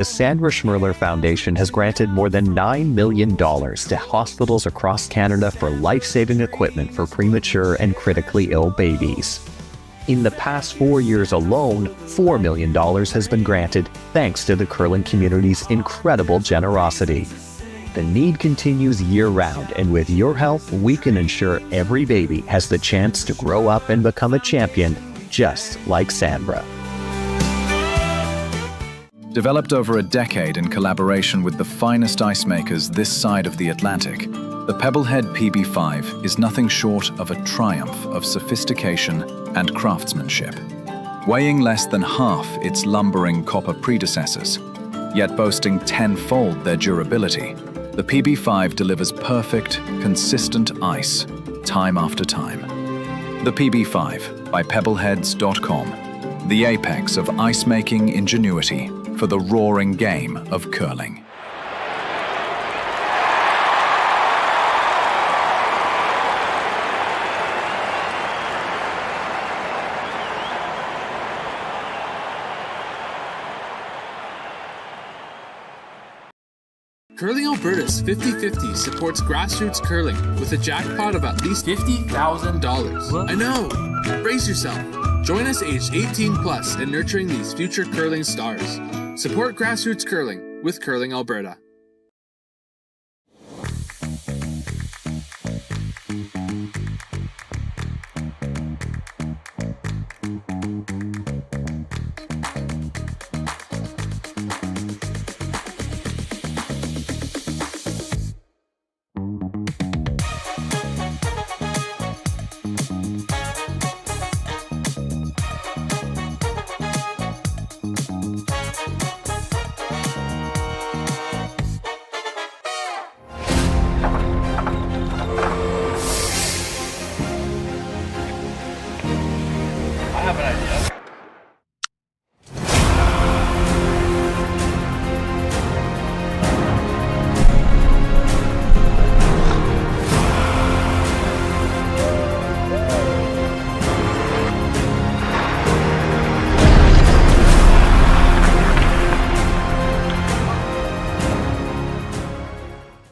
The Sandra Schmirler Foundation has granted more than $9 million to hospitals across Canada for life-saving equipment for premature and critically ill babies. In the past 4 years alone, $4 million has been granted thanks to the curling community's incredible generosity. The need continues year-round, and with your help, we can ensure every baby has the chance to grow up and become a champion, just like Sandra. Developed over a decade in collaboration with the finest ice makers this side of the Atlantic, the Pebblehead PB5 is nothing short of a triumph of sophistication and craftsmanship. Weighing less than half its lumbering copper predecessors, yet boasting tenfold their durability, the PB5 delivers perfect, consistent ice, time after time. The PB5 by Pebbleheads.com, the apex of ice-making ingenuity for the roaring game of curling. Curling Alberta's 50/50 supports grassroots curling with a jackpot of at least $50,000. I know! Brace yourself! Join us aged 18 plus in nurturing these future curling stars. Support grassroots curling with Curling Alberta.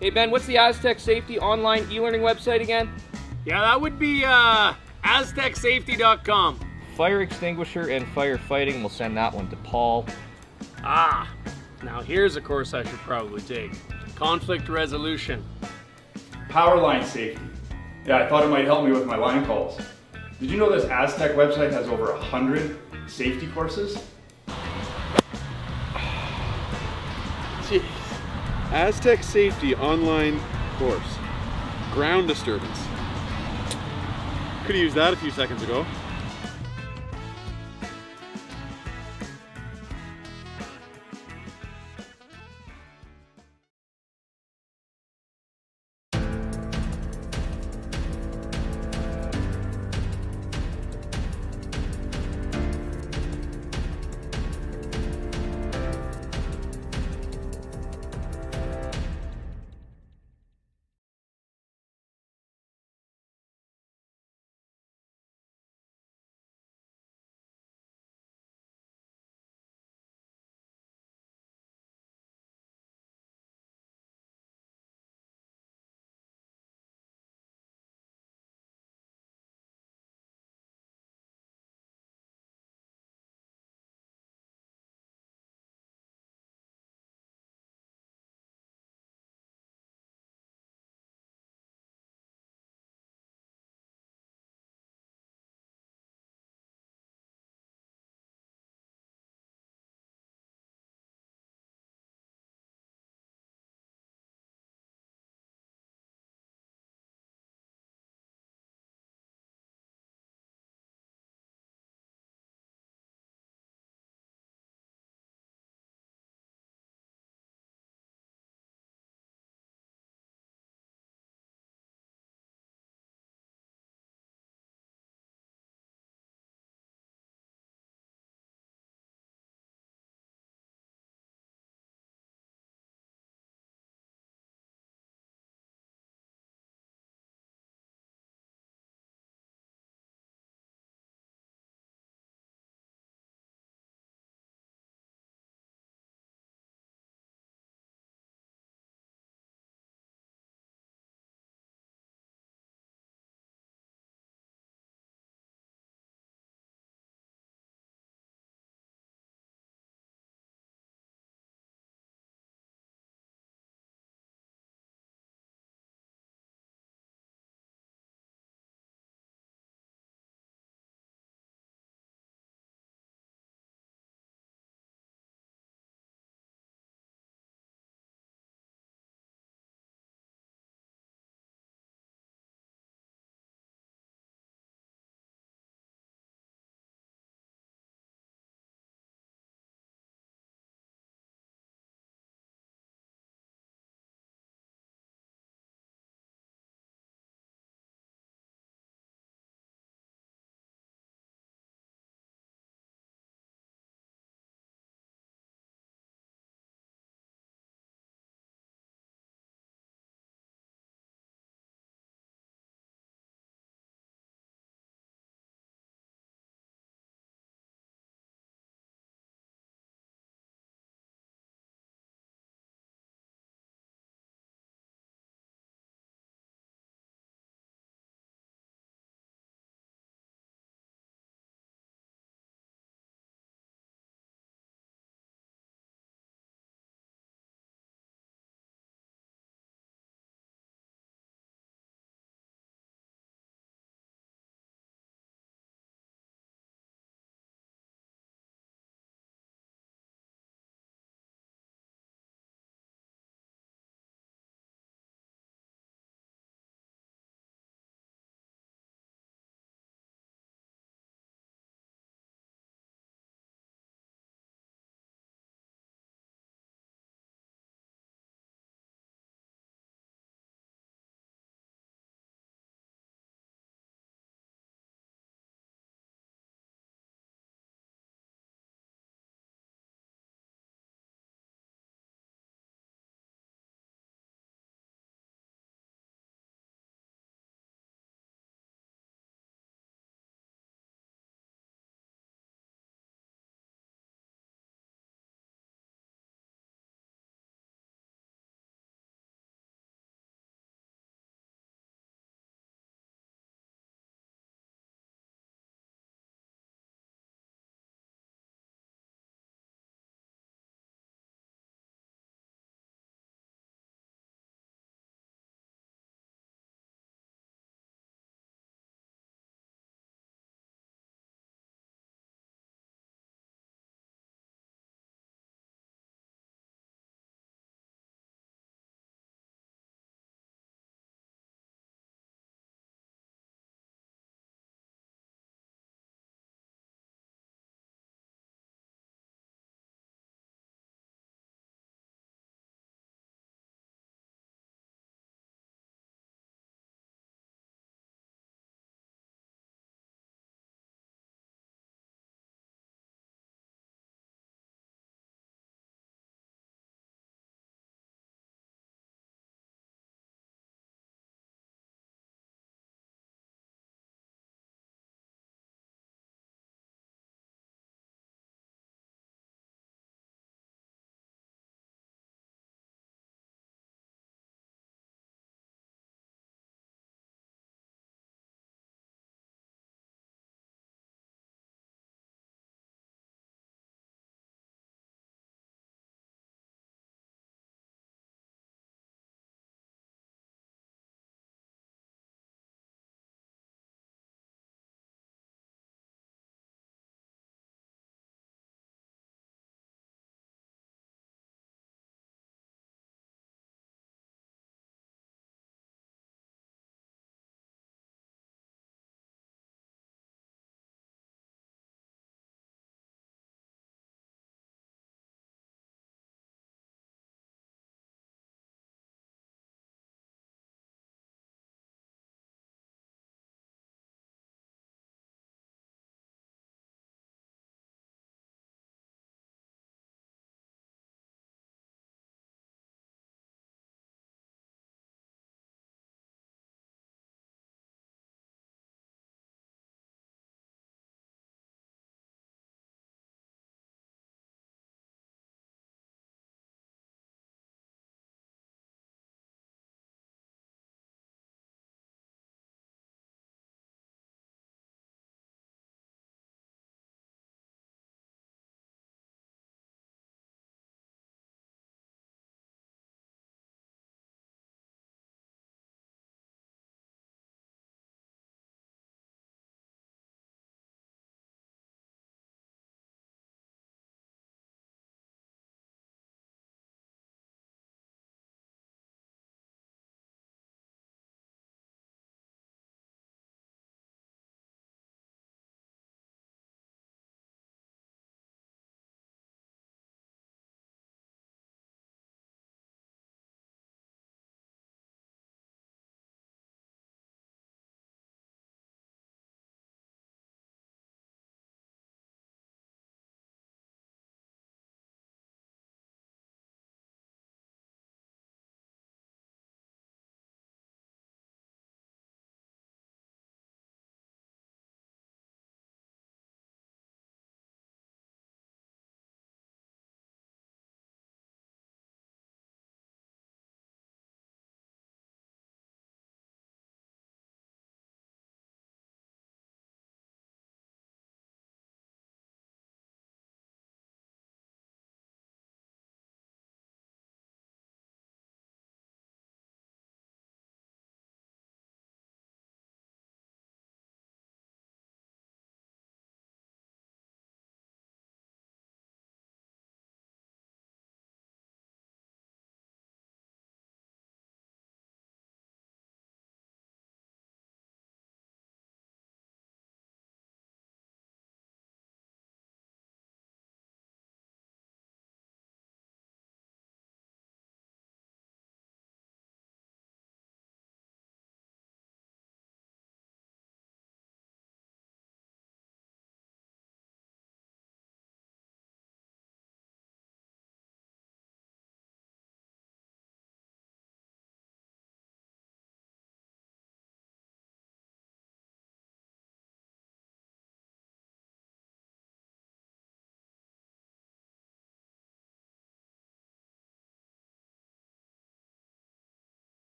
Hey Ben, what's the Aztec Safety online e-learning website again? Yeah, that would be aztecsafety.com. Fire extinguisher and firefighting, we'll send that one to Paul. Now here's a course I should probably take. Conflict resolution. Power line safety. Yeah, I thought it might help me with my line calls. Did you know this Aztec website has over 100 safety courses? Jeez. Aztec Safety online course. Ground disturbance. Could have used that a few seconds ago.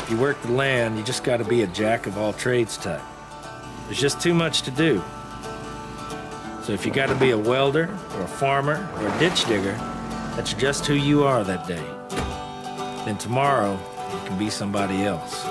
If you work the land, you just got to be a jack of all trades type. There's just too much to do. So if you got to be a welder or a farmer or a ditch digger, that's just who you are that day. Then tomorrow, you can be somebody else.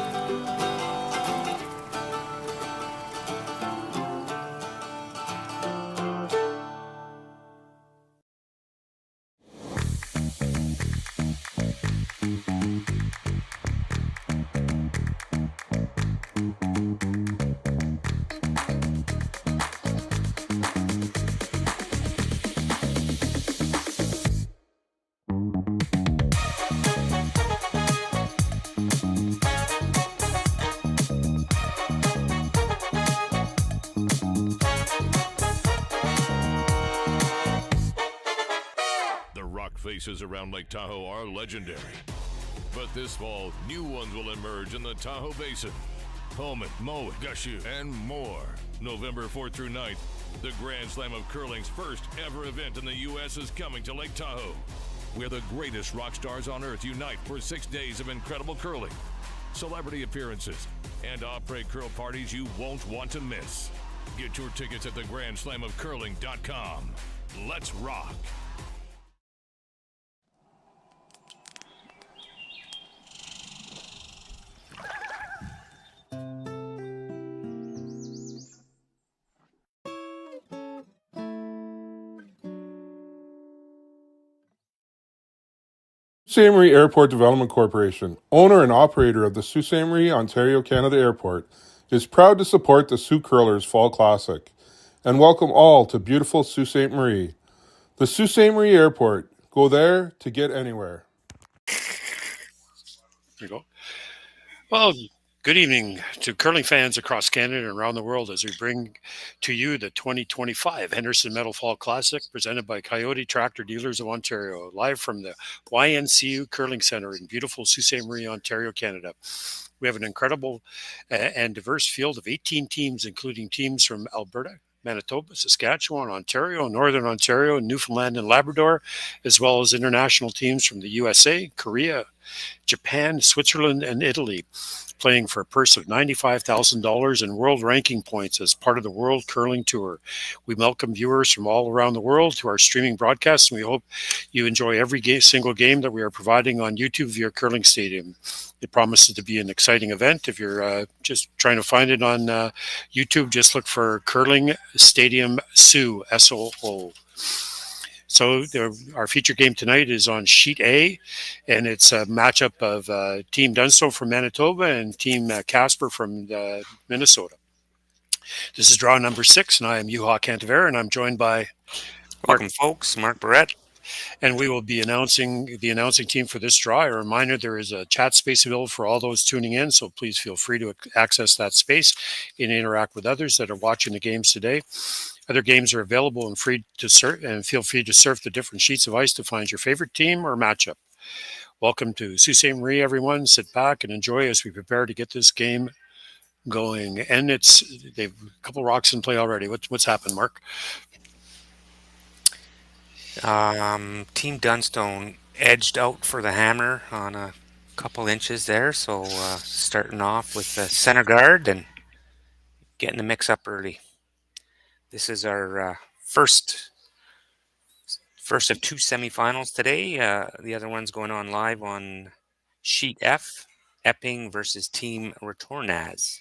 Faces around Lake Tahoe are legendary. But this fall, new ones will emerge in the Tahoe Basin. Pullman, Mowat, Gushu, and more. November 4th through 9th, the Grand Slam of Curling's first ever event in the U.S. is coming to Lake Tahoe, where the greatest rock stars on earth unite for 6 days of incredible curling, celebrity appearances, and après curl parties you won't want to miss. Get your tickets at thegrandslamofcurling.com. Let's rock. Ste.Marie Airport Development Corporation, owner and operator of the Sault Ste. Marie, Ontario, Canada Airport, is proud to support the Sault Curlers Fall Classic and welcome all to beautiful Sault Ste. Marie. The Sault Ste. Marie Airport, go there to get anywhere. There you go. Well, good evening to curling fans across Canada and around the world as we bring to you the 2025 Henderson Medal Fall Classic presented by Kioti Tractor Dealers of Ontario, live from the YNCU Curling Centre in beautiful Sault Ste. Marie, Ontario, Canada. We have an incredible and diverse field of 18 teams, including teams from Alberta, Manitoba, Saskatchewan, Ontario, Northern Ontario, Newfoundland, and Labrador, as well as international teams from the USA, Korea, Japan, Switzerland, and Italy, playing for a purse of $95,000 in world ranking points as part of the World Curling Tour. We welcome viewers from all around the world to our streaming broadcasts, and we hope you enjoy every single game that we are providing on YouTube via Curling Stadium. It promises to be an exciting event. If you're just trying to find it on YouTube, just look for Curling Stadium Soo, S-O-O. So our feature game tonight is on Sheet A, and it's a matchup of Team Dunstone from Manitoba and Team Casper from Minnesota. This is draw number 6, and I am Juha Cantavera, and I'm joined by... Welcome, folks. Mark Barrett. And we will be announcing the announcing team for this draw. A reminder, there is a chat space available for all those tuning in, so please feel free to access that space and interact with others that are watching the games today. Other games are available and free to surf, and feel free to surf the different sheets of ice to find your favorite team or matchup. Welcome to Sault Ste. Marie, everyone. Sit back and enjoy as we prepare to get this game going. And they've a couple rocks in play already. What's happened, Mark? Team Dunstone edged out for the hammer on a couple inches there, so starting off with the center guard and getting the mix up early. This is our first of 2 semifinals today. The other one's going on live on Sheet F, Epping versus Team Retornaz.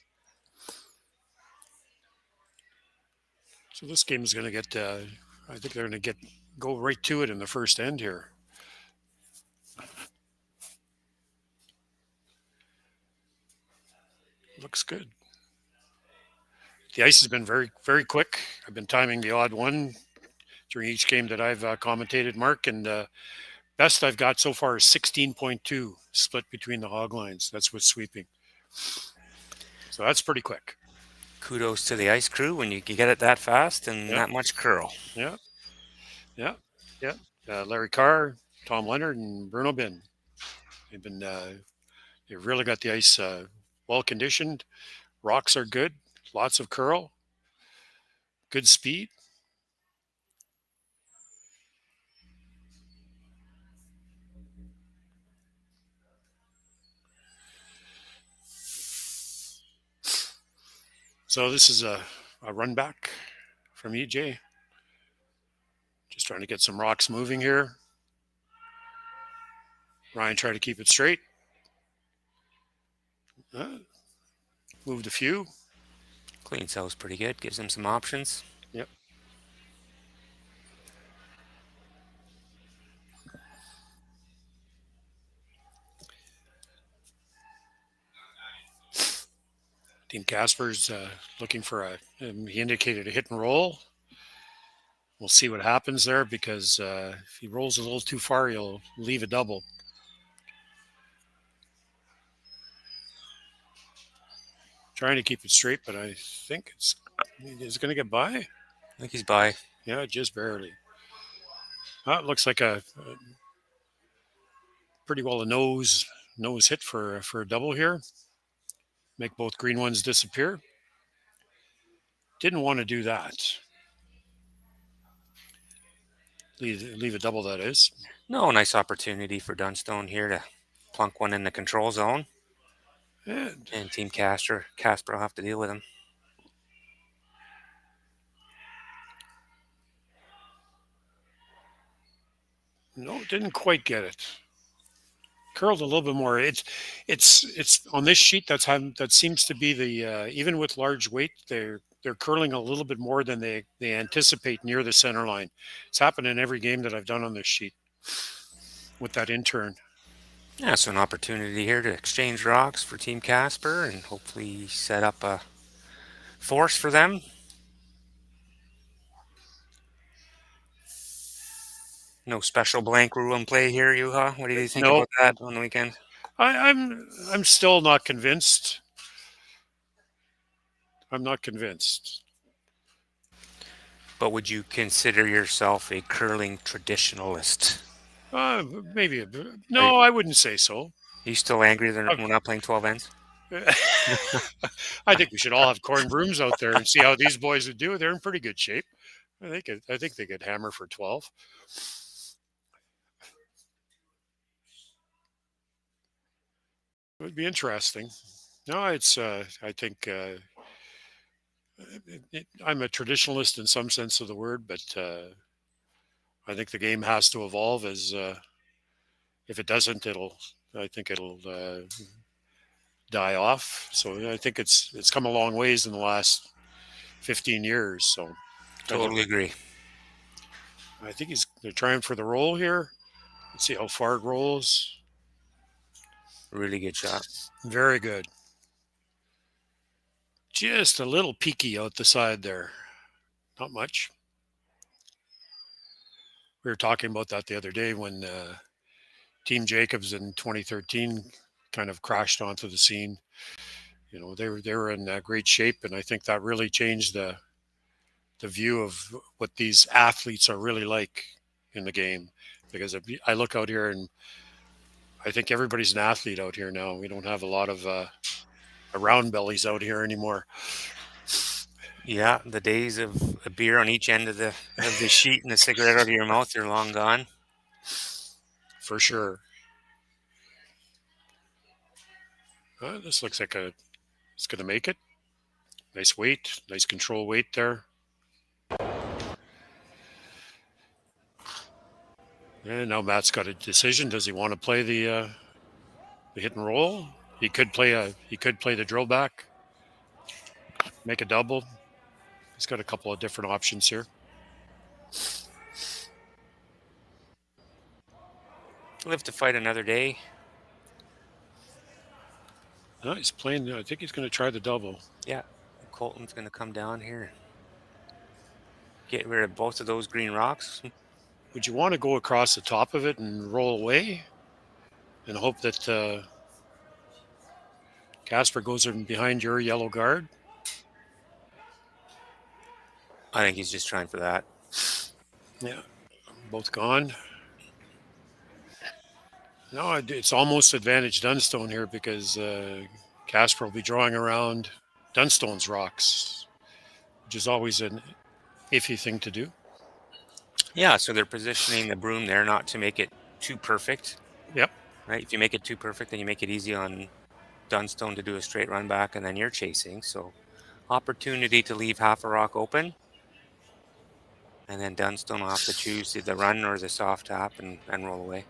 So this game is going to get, I think they're going to go right to it in the first end here. Looks good. The ice has been very, very quick. I've been timing the odd one during each game that I've commentated, Mark, and best I've got so far is 16.2 split between the hog lines. That's with sweeping. So that's pretty quick. Kudos to the ice crew when you get it that fast and that much curl. Yeah. Larry Carr, Tom Leonard, and Bruno Bin. They've really got the ice well conditioned. Rocks are good. Lots of curl. Good speed. So this is a run back from EJ. Just trying to get some rocks moving here. Ryan tried to keep it straight. Moved a few. Clean cell's pretty good. Gives him some options. Yep. Team Casper's looking for he indicated a hit and roll. We'll see what happens there because if he rolls a little too far, he'll leave a double. Trying to keep it straight, but I think it's going to get by. I think he's by. Yeah, just barely. It looks like a pretty well a nose hit for a double here. Make both green ones disappear. Didn't want to do that. Leave a double, that is. No, nice opportunity for Dunstone here to plunk one in the control zone. And Team Casper will have to deal with him. No, didn't quite get it. Curled a little bit more. It's on this sheet. That seems to be the even with large weight, they're curling a little bit more than they anticipate near the center line. It's happened in every game that I've done on this sheet with that intern. Yeah, so an opportunity here to exchange rocks for Team Casper and hopefully set up a force for them. No special blank rule in play here, Juha. What do you think about that on the weekend? I'm still not convinced. I'm not convinced. But would you consider yourself a curling traditionalist? Maybe. No, I wouldn't say so. Are you still angry that we're not playing 12 ends? I think we should all have corn brooms out there and see how these boys would do. They're in pretty good shape. I think they could hammer for 12. It would be interesting. No, it's. I think I'm a traditionalist in some sense of the word, but I think the game has to evolve. As if it doesn't, I think it'll die off. So I think it's come a long ways in the last 15 years. So totally agree. I think they're trying for the roll here. Let's see how far it rolls. Really good shot. Very good. Just a little peaky out the side there. Not much. We were talking about that the other day when Team Jacobs in 2013 kind of crashed onto the scene. You know, they were in great shape, and I think that really changed the view of what these athletes are really like in the game. Because I look out here and I think everybody's an athlete out here now. We don't have a lot of round bellies out here anymore. Yeah, the days of a beer on each end of the sheet and a cigarette out of your mouth are long gone. For sure. This looks like it's going to make it. Nice weight, nice control weight there. And now Matt's got a decision. Does he want to play the hit and roll? He could play the drill back, make a double. He's got a couple of different options here. Live to fight another day. No, he's playing. I think he's going to try the double. Yeah, Colton's going to come down here. Get rid of both of those green rocks. Would you want to go across the top of it and roll away and hope that Casper goes in behind your yellow guard? I think he's just trying for that. Yeah, both gone. No, it's almost advantage Dunstone here because Casper will be drawing around Dunstone's rocks, which is always an iffy thing to do. Yeah, so they're positioning the broom there not to make it too perfect. Yep. Right? If you make it too perfect, then you make it easy on Dunstone to do a straight run back, and then you're chasing. So opportunity to leave half a rock open. And then Dunstone will have to choose the run or the soft tap and roll away.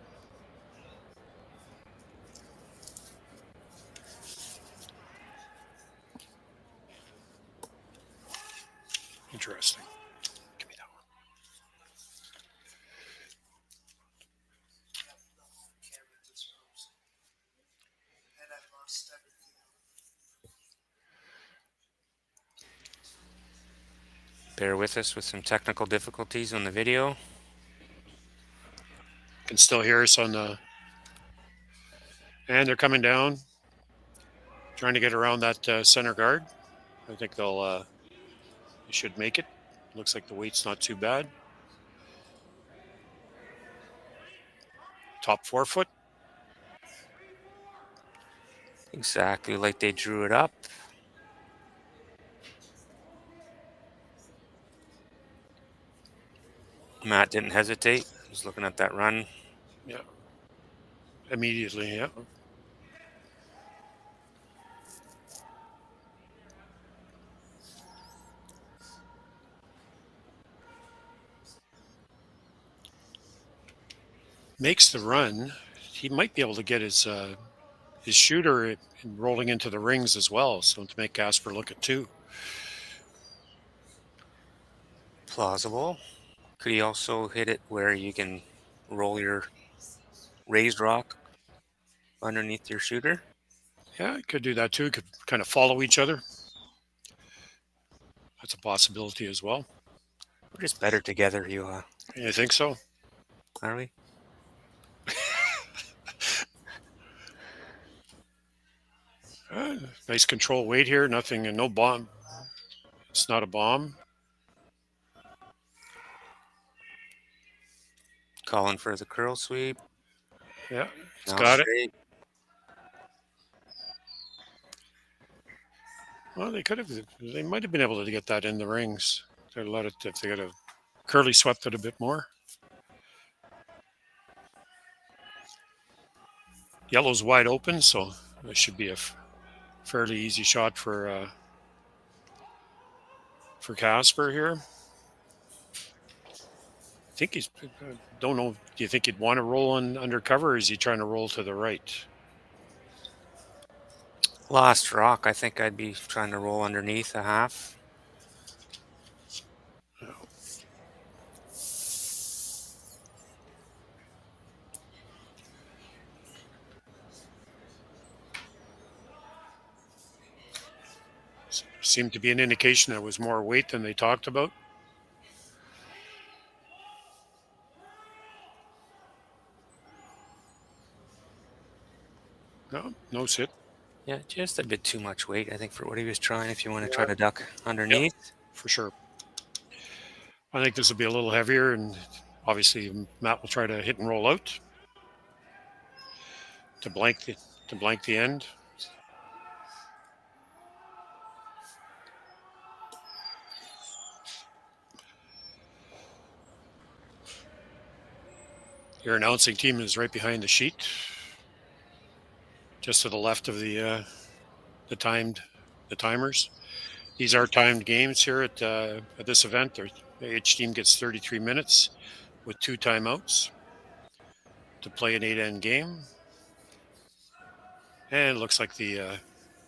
Interesting. Give me that one. Bear with us with some technical difficulties on the video. Can still hear us on the... And they're coming down, trying to get around that center guard. I think they should make it. Looks like the weight's not too bad. Top 4 foot. Exactly like they drew it up. Matt didn't hesitate. He's looking at that run. Yeah. Immediately, yeah. Makes the run. He might be able to get his shooter rolling into the rings as well, so to make Casper look at 2. Plausible. Could he also hit it where you can roll your raised rock underneath your shooter? Yeah, he could do that too. He could kind of follow each other. That's a possibility as well. We're just better together, you You think so? Are we? Nice control weight here. Nothing, no bomb. It's not a bomb. Calling for the curl sweep. Yeah, he's Now got straight. it. Well, they might have been able to get that in the rings. They let it, if they got a curly swept it a bit more. Yellow's wide open, so this should be a fairly easy shot for Casper here. I think he's, don't know, do you think he'd want to roll on undercover, or is he trying to roll to the right? Lost rock. I think I'd be trying to roll underneath a half. Seemed to be an indication that was more weight than they talked about. No sit. Yeah, just a bit too much weight, I think, for what he was trying. If you want to try to duck underneath. Yep, for sure. I think this will be a little heavier, and obviously Matt will try to hit and roll out to blank the end. Your announcing team is right behind the sheet, just to the left of the timers. These are timed games here at this event. Each team gets 33 minutes with 2 timeouts to play an 8-end game. And it looks like the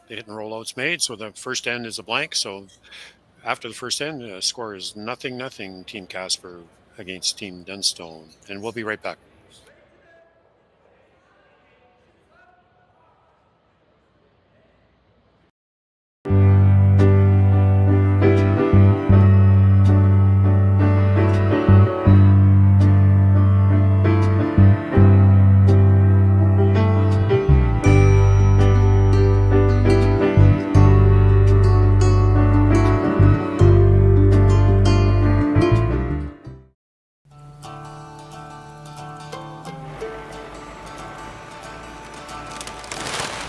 hit and rollout's made, so the first end is a blank. So after the first end, the score is 0-0, Team Casper against Team Dunstone. And we'll be right back.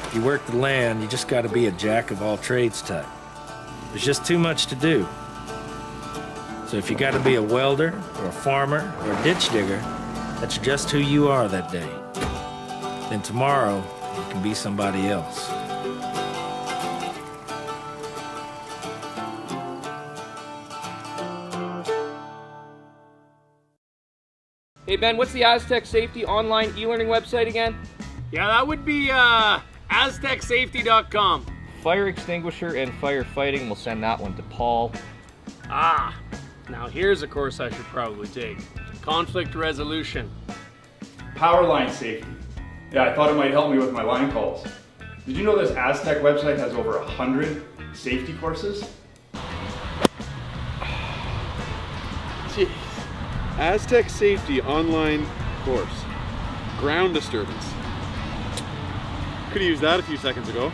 If you work the land, you just got to be a jack of all trades type. There's just too much to do. So if you got to be a welder or a farmer or a ditch digger, that's just who you are that day. Then tomorrow, you can be somebody else. Hey Ben, what's the Aztec Safety online e-learning website again? Yeah, that would be aztecsafety.com. Fire extinguisher and firefighting, we'll send that one to Paul. Now here's a course I should probably take. Conflict resolution. Power line safety. Yeah, I thought it might help me with my line calls. Did you know this Aztec website has over 100 safety courses? Jeez. Aztec Safety online course. Ground disturbance. Could have used that a few seconds ago.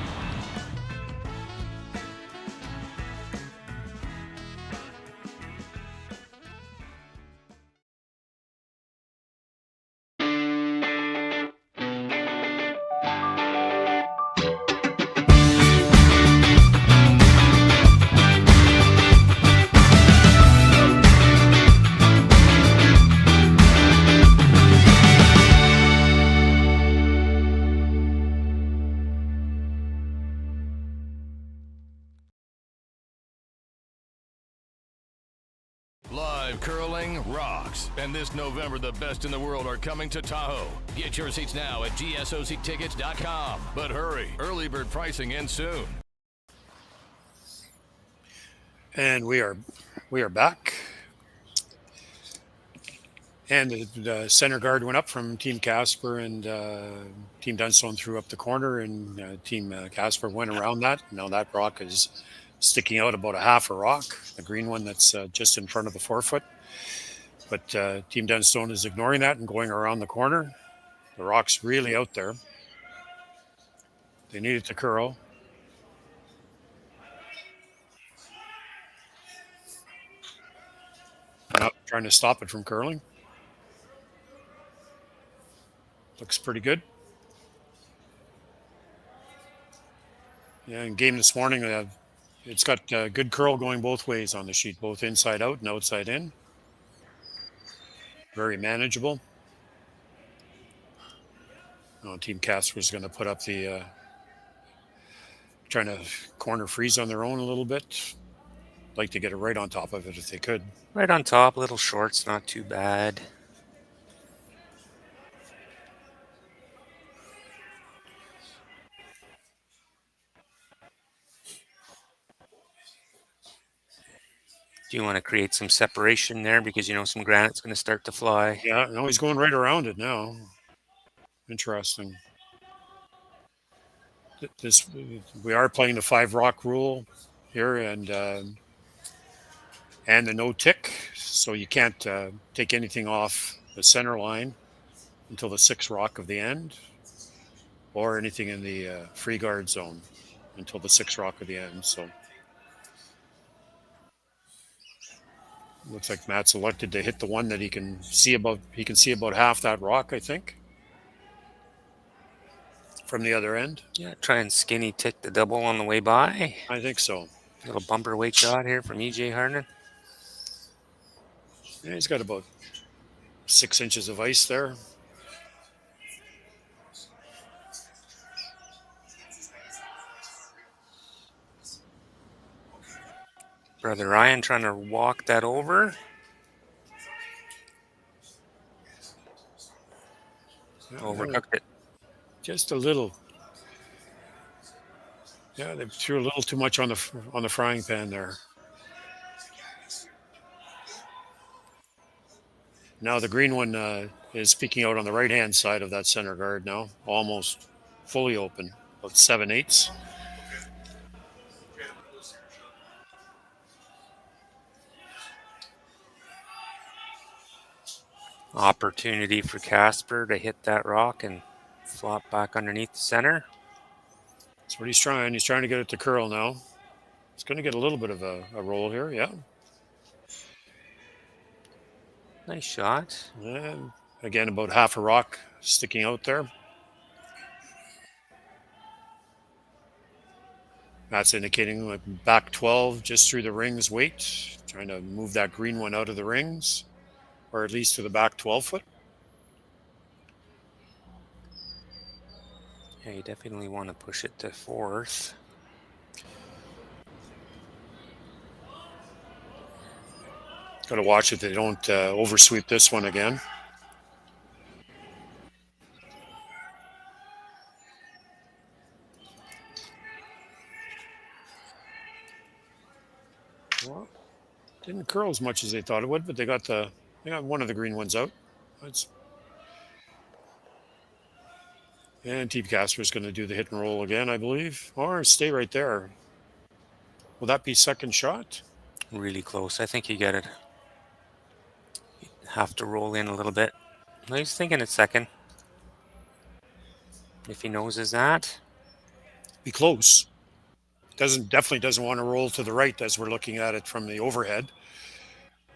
Live curling rocks. And this November, the best in the world are coming to Tahoe. Get your seats now at gsoctickets.com. But hurry, early bird pricing ends soon. And we are back. And the center guard went up from Team Casper, and Team Dunstone threw up the corner, and Team Casper went around that. Now that rock is sticking out about a half a rock, the green one that's just in front of the forefoot. But Team Dunstone is ignoring that and going around the corner. The rock's really out there. They need it to curl. Now trying to stop it from curling. Looks pretty good. Yeah, in game this morning, it's got good curl going both ways on the sheet, both inside out and outside in. Very manageable. Oh, Team Casper is going to put up the trying to corner freeze on their own a little bit. Like to get it right on top of it if they could. Right on top, little short's not too bad. Do you want to create some separation there because you know some granite's going to start to fly? Yeah, no, he's going right around it now. Interesting. We are playing the 5 rock rule here, and the no tick, so you can't take anything off the center line until the 6 rock of the end, or anything in the free guard zone until the 6 rock of the end. So looks like Matt's elected to hit the one that he can see about. He can see about half that rock, I think, from the other end. Yeah, try and skinny tick the double on the way by. I think so. Little bumper weight shot here from EJ Harden. Yeah, he's got about 6 inches of ice there. Brother Ryan trying to walk that over. Overcooked it. Just a little. Yeah, they threw a little too much on the frying pan there. Now the green one is peeking out on the right-hand side of that center guard now, almost fully open, about 7/8. Opportunity for Casper to hit that rock and flop back underneath the center. That's what he's trying. He's trying to get it to curl now. It's going to get a little bit of a roll here, yeah. Nice shot. And again, about half a rock sticking out there. That's indicating like back 12 just through the rings weight. Trying to move that green one out of the rings, or at least to the back 12 foot. Yeah, you definitely want to push it to 4th. Got to watch it they don't oversweep this one again. didn't curl as much as they thought it would, but they got one of the green ones out. And Team Casper is going to do the hit and roll again, I believe, or stay right there. Will that be second shot? Really close. I think you get it. You have to roll in a little bit. He's thinking it's second. If he noses that. Be close. Definitely doesn't want to roll to the right as we're looking at it from the overhead,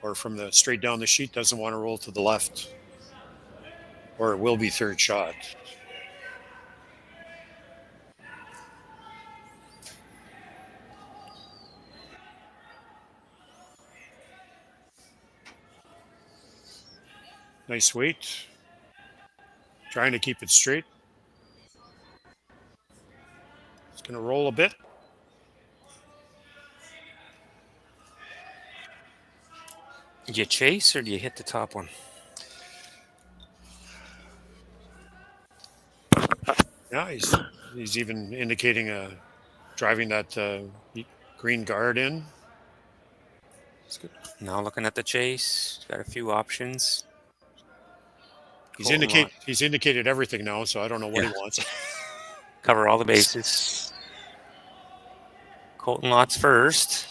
or from the straight down the sheet. Doesn't want to roll to the left, or it will be third shot. Nice weight. Trying to keep it straight. It's going to roll a bit. Do you chase or do you hit the top one? Yeah, he's even indicating driving that green guard in. That's good. Now looking at the chase. Got a few options. He's indicated everything now, so I don't know what he wants. Cover all the bases. Colton Lots first.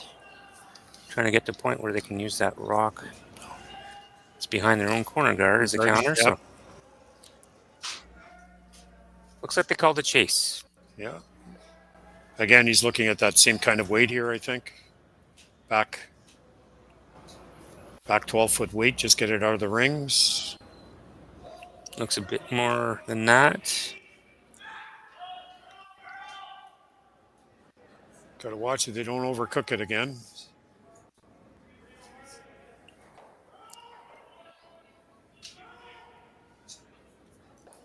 Trying to get to a point where they can use that rock. It's behind their own corner guard as a counter. Yep. So looks like they called a chase. Yeah. Again, he's looking at that same kind of weight here, I think. Back 12-foot weight, just get it out of the rings. Looks a bit more than that. Got to watch that they don't overcook it again.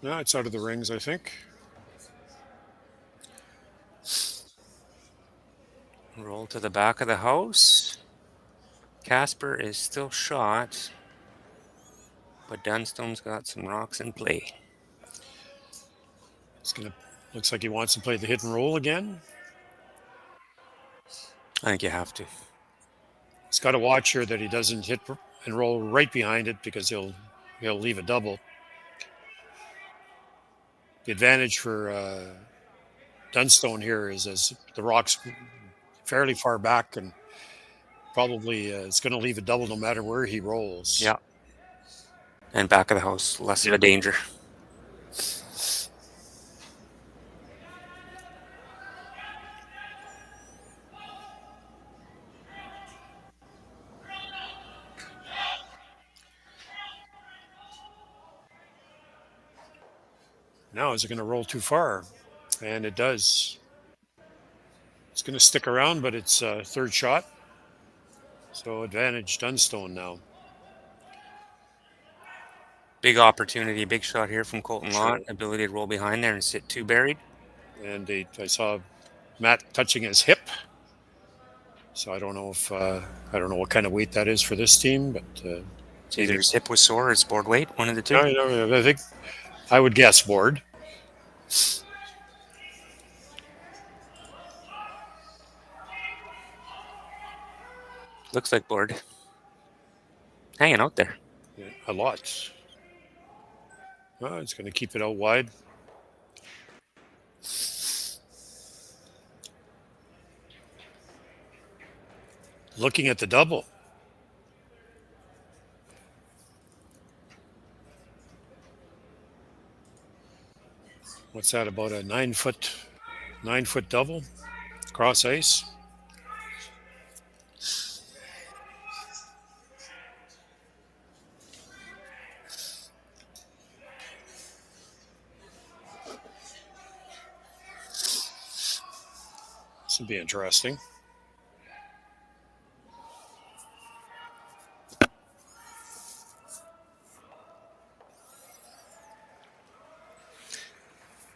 No, it's out of the rings, I think. Roll to the back of the house. Casper is still shot, but Dunstone's got some rocks in play. Looks like he wants to play the hit and roll again. I think you have to. He's got to watch here that he doesn't hit and roll right behind it, because he'll leave a double. The advantage for Dunstone here is as the rock's fairly far back, and probably it's going to leave a double no matter where he rolls. Yeah. And back of the house, less of a danger. Now, is it going to roll too far? And it does. It's going to stick around, but it's third shot. So advantage Dunstone now. Big opportunity, big shot here from Colton Lott. Ability to roll behind there and sit two buried. And I saw Matt touching his hip. So I don't know what kind of weight that is for this team, but either his hip was sore or it's board weight, one of the two. I think I would guess board. Looks like board. Hanging out there. Yeah, a lot. Oh, it's going to keep it out wide. Looking at the double. What's that, about a 9-foot double? Cross ice. This would be interesting.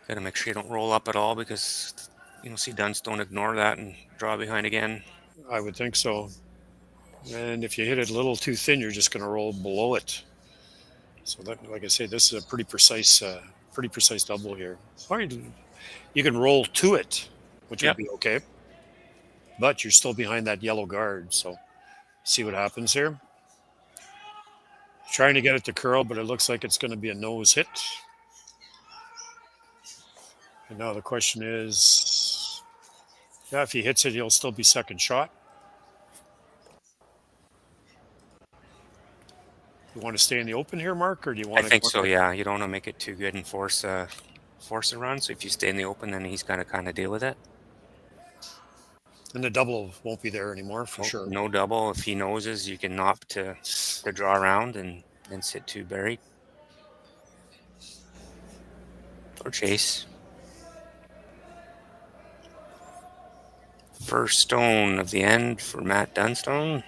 Got to make sure you don't roll up at all, because you'll see Dunstone ignore that and draw behind again. I would think so. And if you hit it a little too thin, you're just going to roll below it. So that, like I say, this is a pretty precise double here. Or you can roll to it, which would be okay. But you're still behind that yellow guard, so See what happens here. Trying to get it to curl, but it looks like it's going to be a nose hit. And now the question is, yeah, if he hits it, he'll still be second shot. You want to stay in the open here, Mark, or do you want I think so, yeah. You don't want to make it too good and force a run. So if you stay in the open, then he's got to kind of deal with it. And the double won't be there anymore, for sure. No double. If he noses, you can opt to draw around and then sit two buried. Or chase. First stone of the end for Matt Dunstone.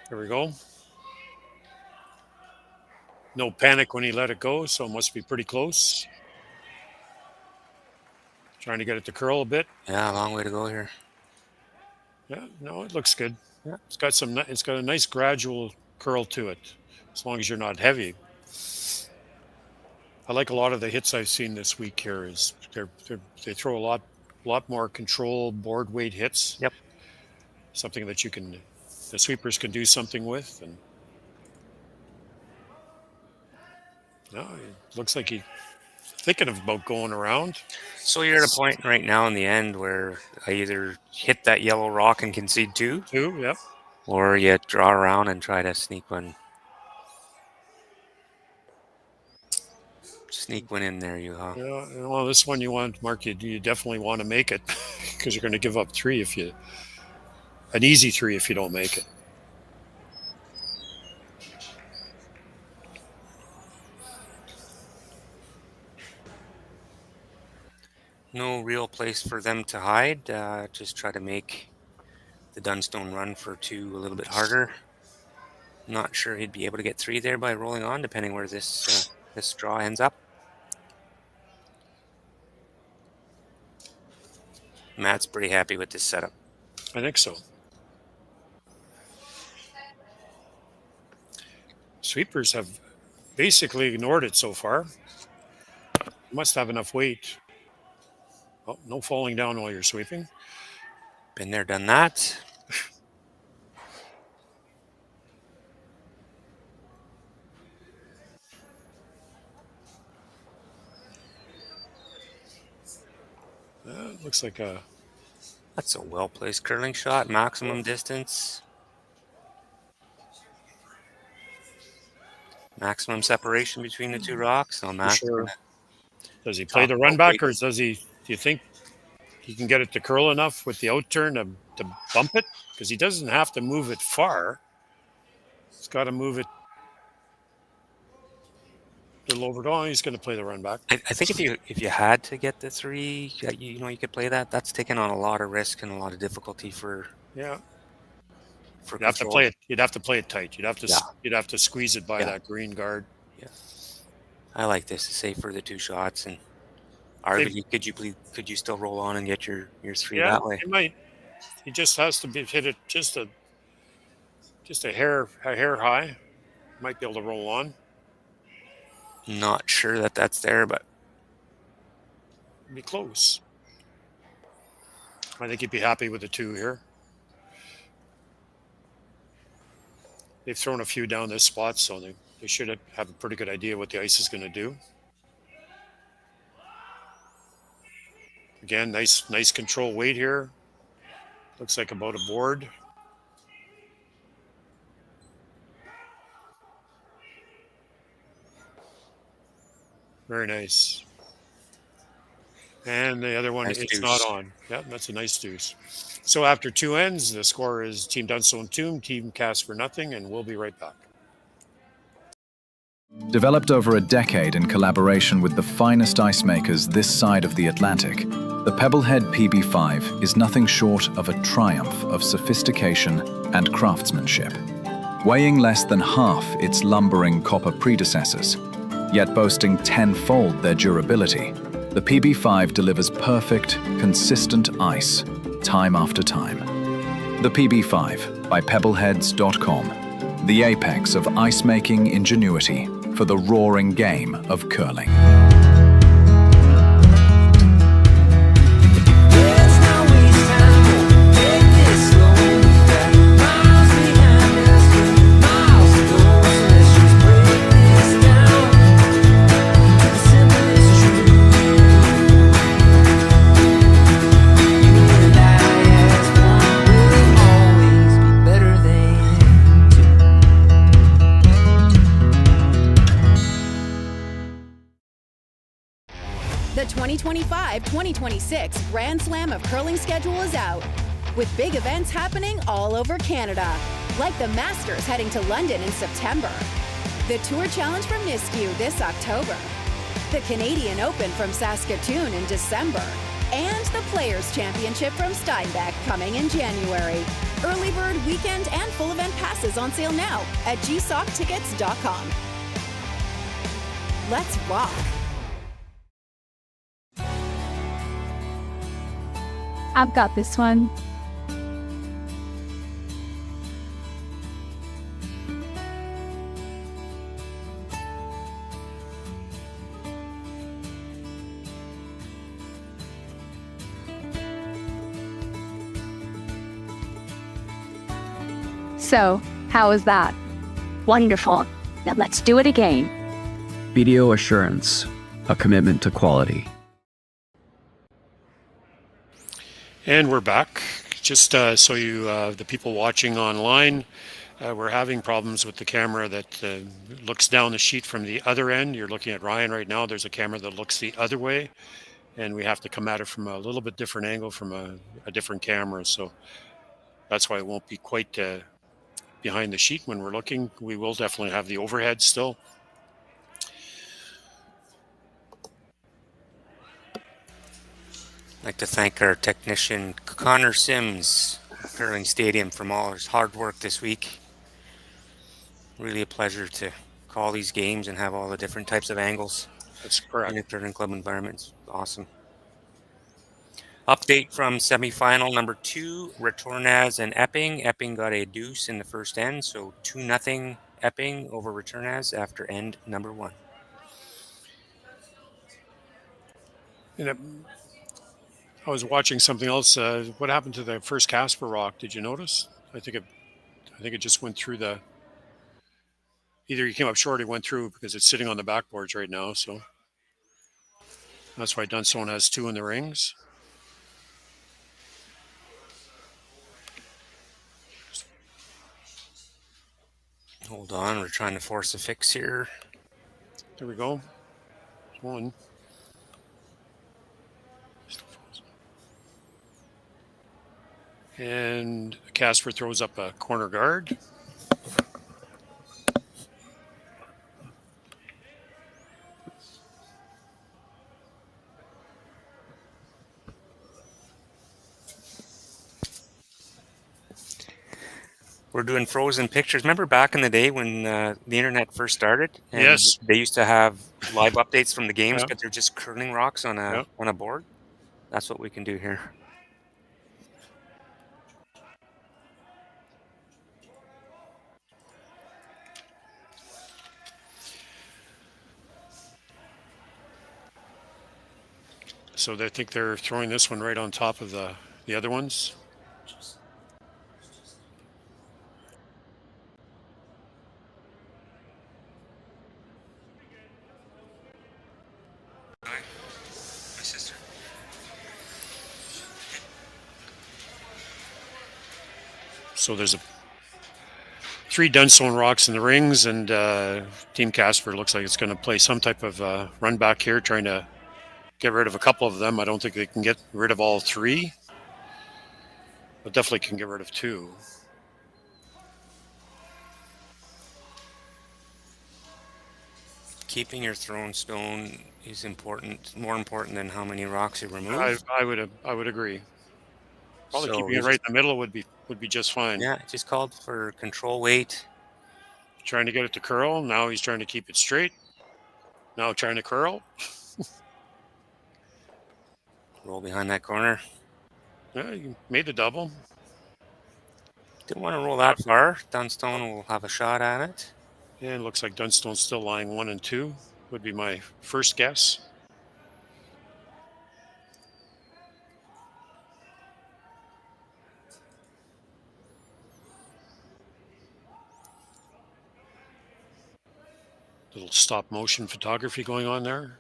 There we go. No panic when he let it go, so it must be pretty close. Trying to get it to curl a bit. Yeah, a long way to go here. Yeah, no, it looks good. Yeah, it's got a nice gradual curl to it, as long as you're not heavy. I like a lot of the hits I've seen this week here. Is they throw a lot more control board weight hits. Yep. Something that the sweepers can do something with, and no, it looks like he's thinking about going around. So you're at a point right now in the end where I either hit that yellow rock and concede two, yep, or you draw around and try to sneak one in there, Yeah, well, this one you want, Mark, you definitely want to make it because you're going to give up an easy three if you don't make it. No real place for them to hide. Just try to make the Dunstone run for two a little bit harder. Not sure he'd be able to get three there by rolling on, depending where this draw ends up. Matt's pretty happy with this setup. I think so. Sweepers have basically ignored it so far. Must have enough weight. Oh, no falling down while you're sweeping. Been there, done that. Looks like that's a well-placed curling shot, maximum distance. Maximum separation between the two rocks. So Matt, sure. Does he play the run back, or do you think he can get it to curl enough with the out turn to bump it? Because he doesn't have to move it far. He's got to move it a little over. Oh, he's going to play the run back. I think if you had to get the three, you could play that. That's taking on a lot of risk and a lot of difficulty for. Yeah. For you'd have to play it. You'd have to play it tight. You'd have to squeeze it by that green guard. Yeah. I like this. It's safe for the two shots, and arguably, could you still roll on and get your three that way? He might. He just has to hit it just a hair high. Might be able to roll on. Not sure that's there, but it'd be close. I think he'd be happy with the two here. They've thrown a few down this spot, so they should have a pretty good idea what the ice is going to do. Again, nice control weight here. Looks like about a board. Very nice. And the other one, it's not on. Yeah, that's a nice deuce. So after two ends, the score is Team Dunstone 2, Team Casper nothing, and we'll be right back. Developed over a decade in collaboration with the finest ice makers this side of the Atlantic, the Pebblehead PB5 is nothing short of a triumph of sophistication and craftsmanship. Weighing less than half its lumbering copper predecessors, yet boasting tenfold their durability, the PB5 delivers perfect, consistent ice, time after time. The PB5 by pebbleheads.com. The apex of ice-making ingenuity for the roaring game of curling. The 2025-2026 Grand Slam of Curling schedule is out, with big events happening all over Canada, like the Masters heading to London in September, the Tour Challenge from YNCU this October, the Canadian Open from Saskatoon in December, and the Players' Championship from Steinbach coming in January. Early bird weekend and full event passes on sale now at gsoctickets.com. Let's rock! I've got this one. So, how was that? Wonderful. Now let's do it again. BDO Assurance, a commitment to quality. And we're back. Just so you, the people watching online, we're having problems with the camera that looks down the sheet from the other end. You're looking at Ryan right now. There's a camera that looks the other way, and we have to come at it from a little bit different angle from a different camera. So that's why it won't be quite behind the sheet when we're looking. We will definitely have the overhead still. I'd like to thank our technician Connor Sims at Curling Stadium for all his hard work this week. Really a pleasure to call these games and have all the different types of angles. That's correct. In a curling club environment. It's awesome. Update from semifinal number 2, Returnaz and Epping. Epping got a deuce in the first end, so 2-0 Epping over Returnaz after end number 1. And I was watching something else. What happened to the first Casper rock? Did you notice? I think it just went through the. Either he came up short, or he went through because it's sitting on the backboards right now. So that's why Dunstone has 2 in the rings. Hold on, we're trying to force a fix here. There we go. There's one. And Casper throws up a corner guard. We're doing frozen pictures. Remember back in the day when the internet first started? And yes. They used to have live updates from the games, but they're just curling rocks on a board. That's what we can do here. So they think they're throwing this one right on top of the other ones. My sister. So there's 3 Dunstone rocks in the rings, and Team Casper looks like it's going to play some type of run back here, trying to get rid of a couple of them. I don't think they can get rid of all 3, but definitely can get rid of 2. Keeping your thrown stone is important, more important than how many rocks you remove. I would agree. Probably keeping it right in the middle would be just fine. Yeah, it just called for control weight. Trying to get it to curl. Now he's trying to keep it straight. Now trying to curl. Roll behind that corner. Yeah, you made the double. Didn't want to roll that far. Dunstone will have a shot at it. Yeah, it looks like Dunstone's still lying 1 and 2. Would be my first guess. Little stop motion photography going on there.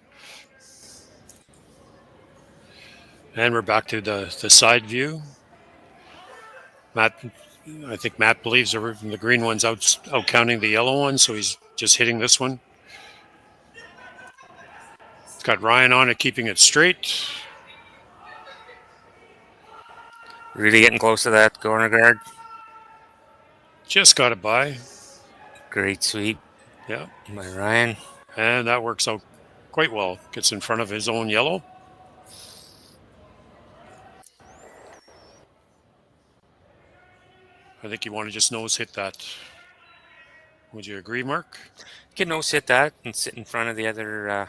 And we're back to the side view. I think Matt believes the green one's out counting the yellow one, so he's just hitting this one. It's got Ryan on it, keeping it straight. Really getting close to that corner guard. Just got it by. Great sweep. Yeah. By Ryan. And that works out quite well. Gets in front of his own yellow. I think you want to just nose hit that. Would you agree, Mark? You can nose hit that and sit in front of the other,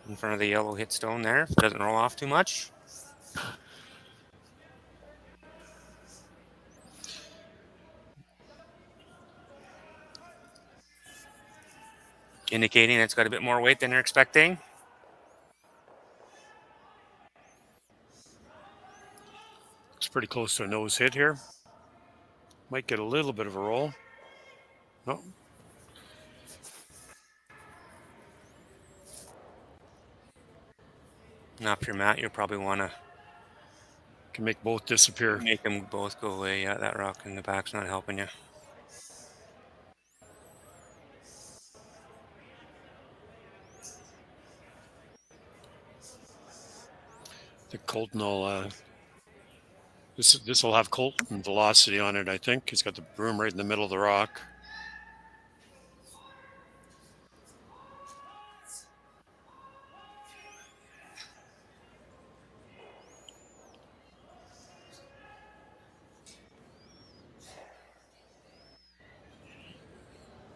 in front of the yellow hit stone there. If it doesn't roll off too much. Indicating it's got a bit more weight than they're expecting. Looks pretty close to a nose hit here. Might get a little bit of a roll. No. Now, if you're Matt, you'll probably want to... Can make both disappear. Make them both go away. Yeah, that rock in the back's not helping you. The Colton will... This will have Colton velocity on it, I think. He's got the broom right in the middle of the rock.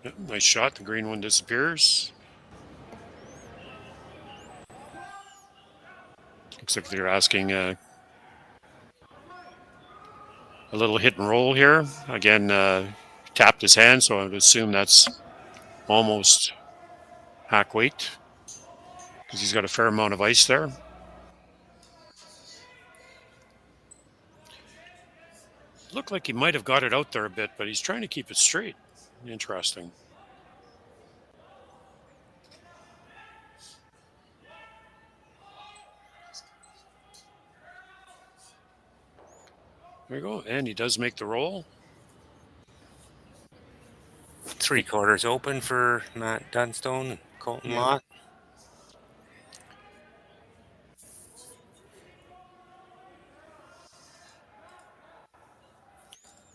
Yep, nice shot. The green one disappears. Looks like they're asking a little hit and roll here. Again, tapped his hand, so I would assume that's almost hack weight because he's got a fair amount of ice there. Looked like he might have got it out there a bit, but he's trying to keep it straight. Interesting. There you go. And he does make the roll. 3/4 open for Matt Dunstone and Colton Lott.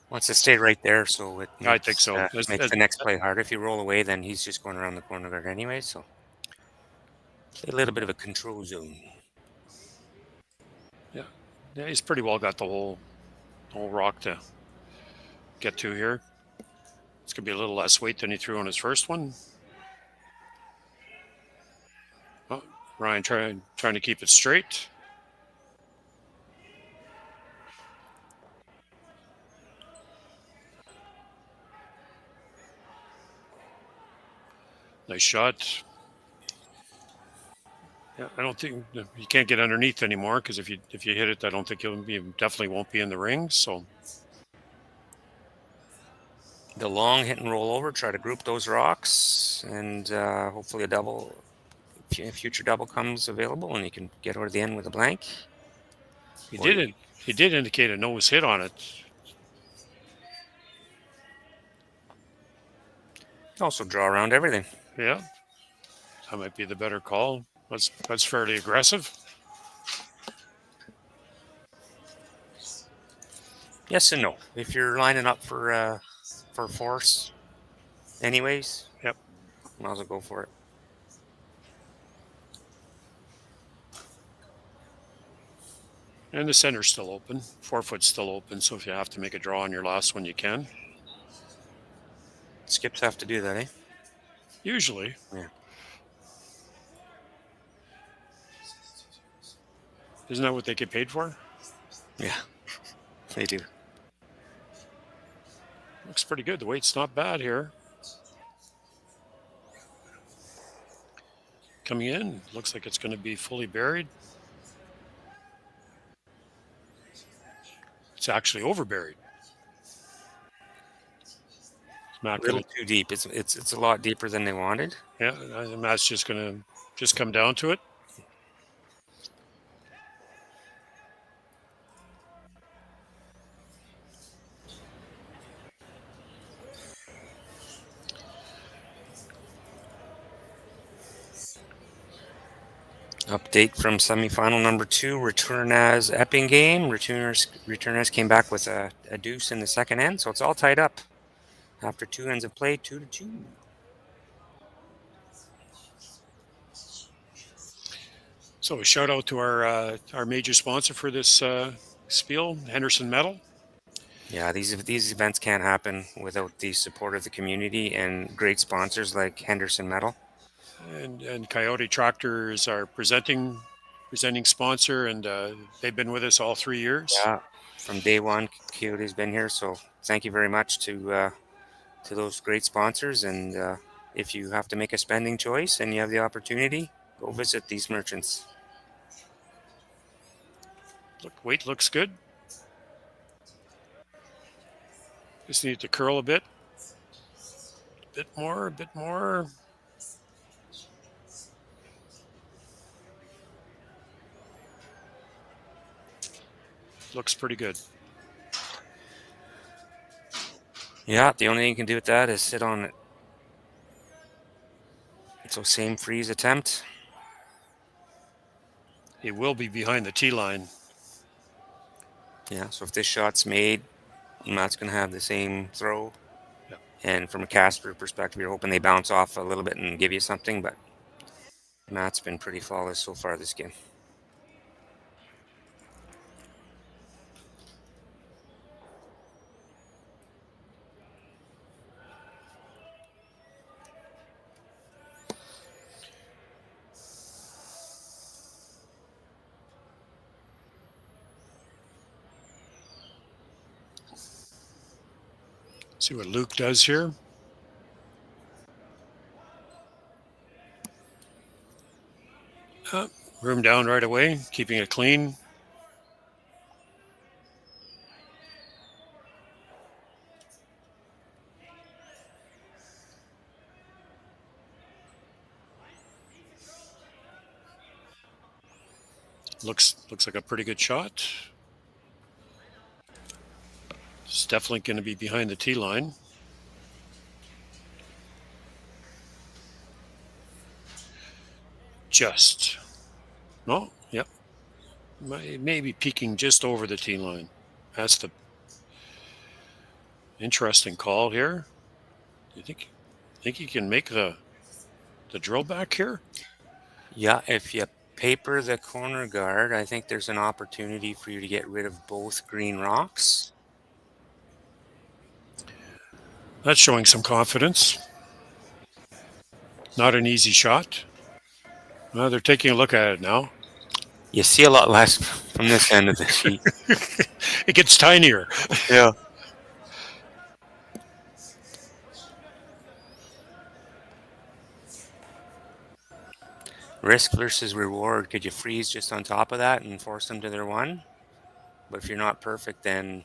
Wants to stay right there, so it makes, I think so. Makes the next play harder. If you roll away, then he's just going around the corner guard anyway, so a little bit of a control zone. Yeah, he's pretty well got the whole rock to get to here. It's going to be a little less weight than he threw on his first one. Oh, Ryan trying to keep it straight. Nice shot. Yeah, I don't think you can't get underneath anymore because if you hit it, I don't think you definitely won't be in the ring. So the long hit and roll over, try to group those rocks, and hopefully a future double comes available, and you can get over the end with a blank. He did indicate a nose hit on it. Also draw around everything. Yeah, that might be the better call. That's fairly aggressive. Yes and no. If you're lining up for force, anyways, yep, might as well go for it. And the center's still open. 4 foot's still open, so if you have to make a draw on your last one, you can. Skips have to do that, eh? Usually. Yeah. Isn't that what they get paid for? Yeah, they do. pretty good. The weight's not bad here. Coming in, looks like it's going to be fully buried. It's actually over buried. A little too deep. It's a lot deeper than they wanted. Yeah, and Matt's just going to come down to it. Update from semifinal number 2, return as Epping game. Returners came back with a deuce in the second end, so it's all tied up. After 2 ends of play, 2-2. So a shout out to our major sponsor for this spiel, Henderson Metal. Yeah, these events can't happen without the support of the community and great sponsors like Henderson Metal. And Kioti Tractor is our presenting sponsor, and they've been with us all 3 years. Yeah, from day one, Kioti's been here. So thank you very much to those great sponsors. And if you have to make a spending choice and you have the opportunity, go visit these merchants. Weight looks good. Just need to curl a bit. A bit more. Looks pretty good. Yeah, the only thing you can do with that is sit on it. So same freeze attempt. It will be behind the tee line. Yeah, so if this shot's made, Matt's going to have the same throw. Yeah. And from a Casper perspective, you're hoping they bounce off a little bit and give you something, but Matt's been pretty flawless so far this game. See what Luke does here. Room down right away, keeping it clean. Looks like a pretty good shot. It's definitely going to be behind the tee line. Just. No, yep. Maybe peeking just over the tee line. That's the interesting call here. Do you think you can make the drill back here? Yeah, if you paper the corner guard, I think there's an opportunity for you to get rid of both green rocks. That's showing some confidence. Not an easy shot. Well, they're taking a look at it now. You see a lot less from this end of the sheet. It gets tinier. Yeah. Risk versus reward. Could you freeze just on top of that and force them to their one? But if you're not perfect, then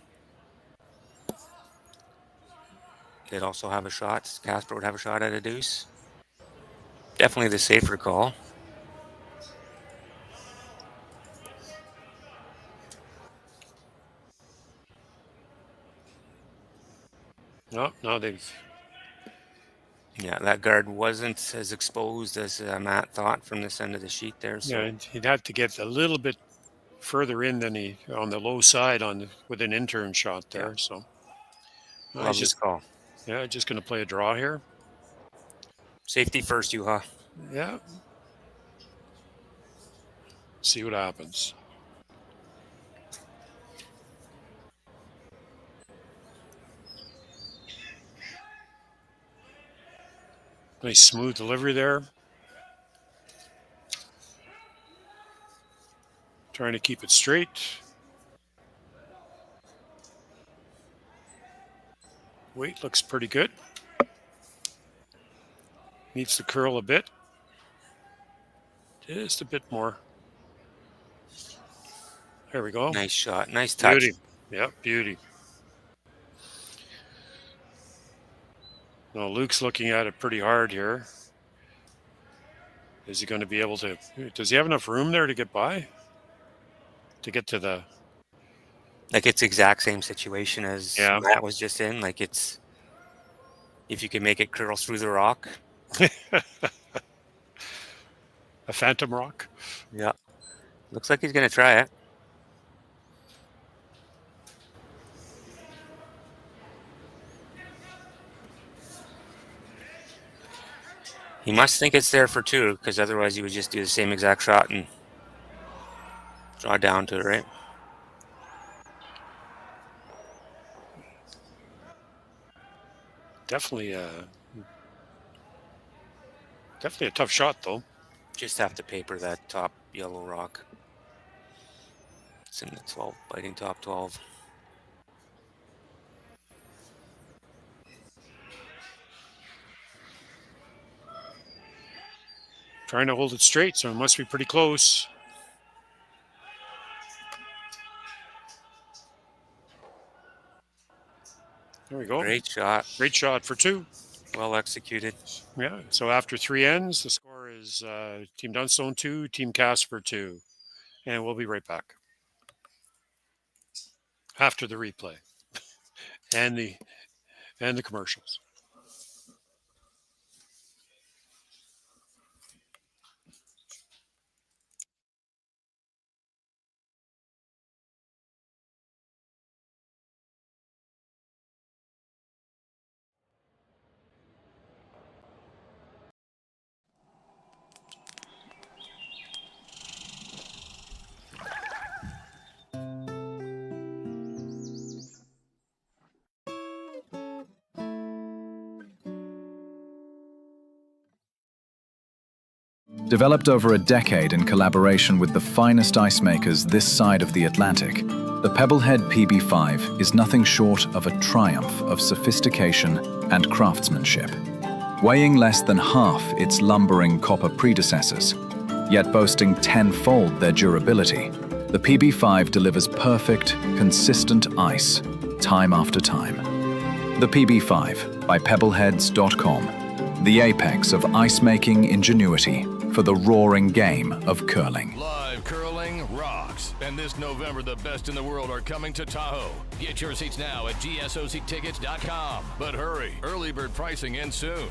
they'd also have a shot. Casper would have a shot at a deuce. Definitely the safer call. No, now they've... Yeah, that guard wasn't as exposed as Matt thought from this end of the sheet there. So. Yeah, he'd have to get a little bit further in than he on the low side with an intern shot there. Yeah. So love this call. Yeah, just going to play a draw here. Safety first, Juha. Yeah. See what happens. Nice smooth delivery there. Trying to keep it straight. Weight looks pretty good. Needs to curl a bit. Just a bit more. There we go. Nice shot. Nice touch. Beauty. Yep, beauty. Now Luke's looking at it pretty hard here. Is he going to be able to? Does he have enough room there to get by? To get to the. Like it's exact same situation as Matt was just in. Like it's. If you can make it curl through the rock. A phantom rock? Yeah. Looks like he's going to try it. He must think it's there for two, because otherwise he would just do the same exact shot and draw down to it, right? Definitely a tough shot, though. Just have to paper that top yellow rock. It's in the 12, biting top 12. Trying to hold it straight, so it must be pretty close. There we go. Great shot. Great shot for two. Well executed. Yeah, so after three ends, the score is Team Dunstone 2, Team Casper 2. And we'll be right back. After the replay. and the commercials. Developed over a decade in collaboration with the finest ice makers this side of the Atlantic, the Pebblehead PB5 is nothing short of a triumph of sophistication and craftsmanship. Weighing less than half its lumbering copper predecessors, yet boasting tenfold their durability, the PB5 delivers perfect, consistent ice, time after time. The PB5 by Pebbleheads.com, the apex of ice-making ingenuity for the roaring game of curling. Live curling rocks. And this November, the best in the world are coming to Tahoe. Get your seats now at gsoctickets.com. But hurry, early bird pricing ends soon.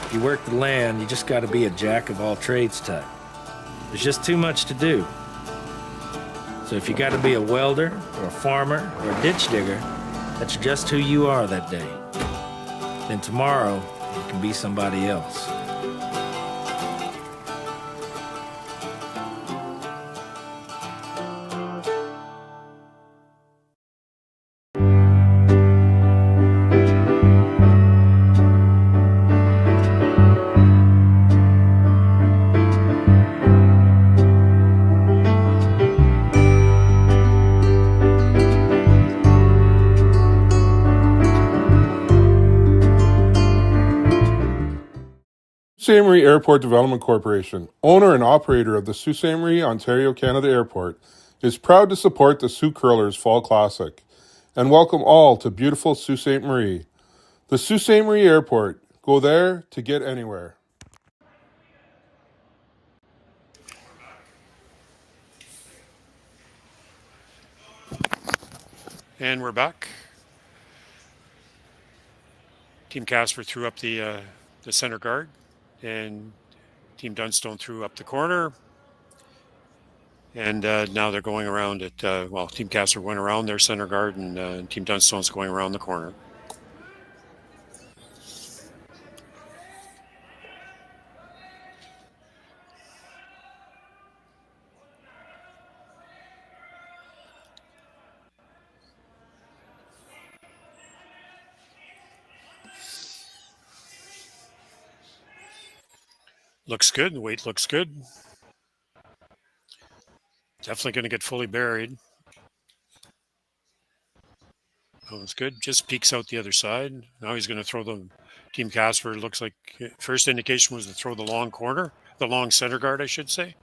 If you work the land, you just got to be a jack of all trades type. There's just too much to do. So if you got to be a welder or a farmer or a ditch digger, that's just who you are that day. Then tomorrow, you can be somebody else. Ste.Marie Airport Development Corporation, owner and operator of the Ste.Marie, Ontario, Canada Airport, is proud to support the Sault Curlers Fall Classic and welcome all to beautiful Sault Ste. Marie. The Sault Ste. Marie Airport. Go there to get anywhere. And we're back. Team Casper threw up the center guard, and Team Dunstone threw up the corner. And now they're going around it. Team Casper went around their center guard, and Team Dunstone's going around the corner. Looks good. The weight looks good. Definitely going to get fully buried. Oh, it's good. Just peeks out the other side. Now he's going to throw the Team Casper. Looks like first indication was to throw the long corner, the long center guard, I should say.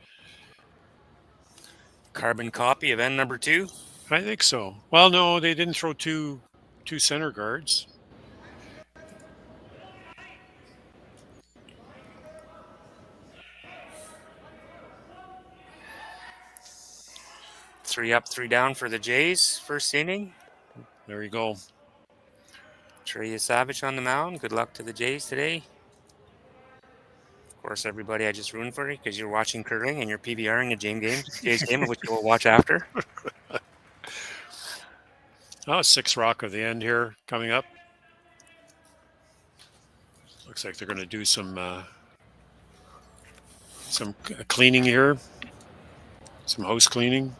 Carbon copy of end number 2? I think so. Well, no, they didn't throw two center guards. Three up, 3 down for the Jays, first inning. There you go. Trey Savage on the mound. Good luck to the Jays today. Of course, everybody, I just ruined for you because you're watching curling and you're PVRing a Jays game, which you'll watch after. Oh, 6 rock of the end here coming up. Looks like they're going to do some cleaning here, some house cleaning.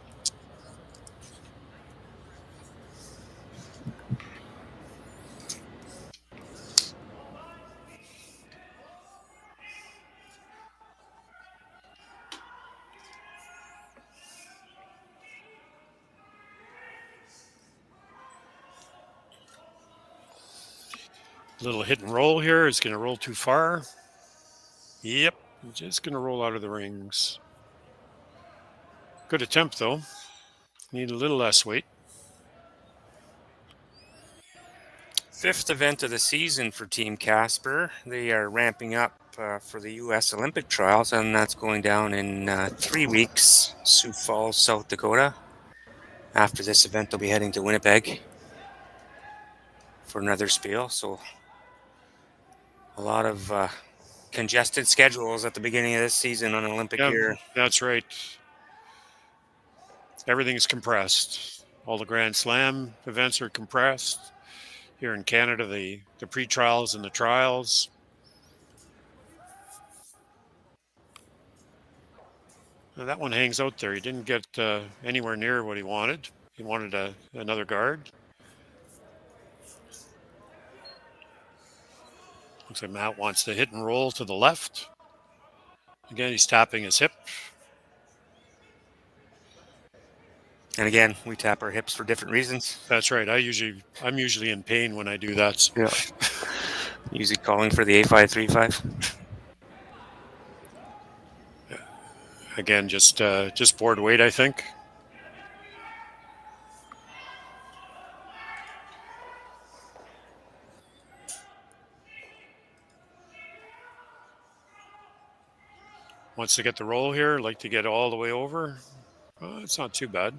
Little hit and roll here. It's going to roll too far. Yep, just going to roll out of the rings. Good attempt, though. Need a little less weight. 5th event of the season for Team Casper. They are ramping up for the U.S. Olympic trials, and that's going down in 3 weeks, Sioux Falls, South Dakota. After this event, they'll be heading to Winnipeg for another spiel. So a lot of congested schedules at the beginning of this season on Olympic year. That's right. Everything's compressed. All the Grand Slam events are compressed. Here in Canada, the pre-trials and the trials. Now that one hangs out there. He didn't get anywhere near what he wanted. He wanted another guard. Looks like Matt wants to hit and roll to the left. Again, he's tapping his hip. And again, we tap our hips for different reasons. That's right. I'm usually in pain when I do that. So. Yeah. Usually calling for the A535. Again, just board weight, I think. Wants to get the roll here, like to get all the way over. It's not too bad.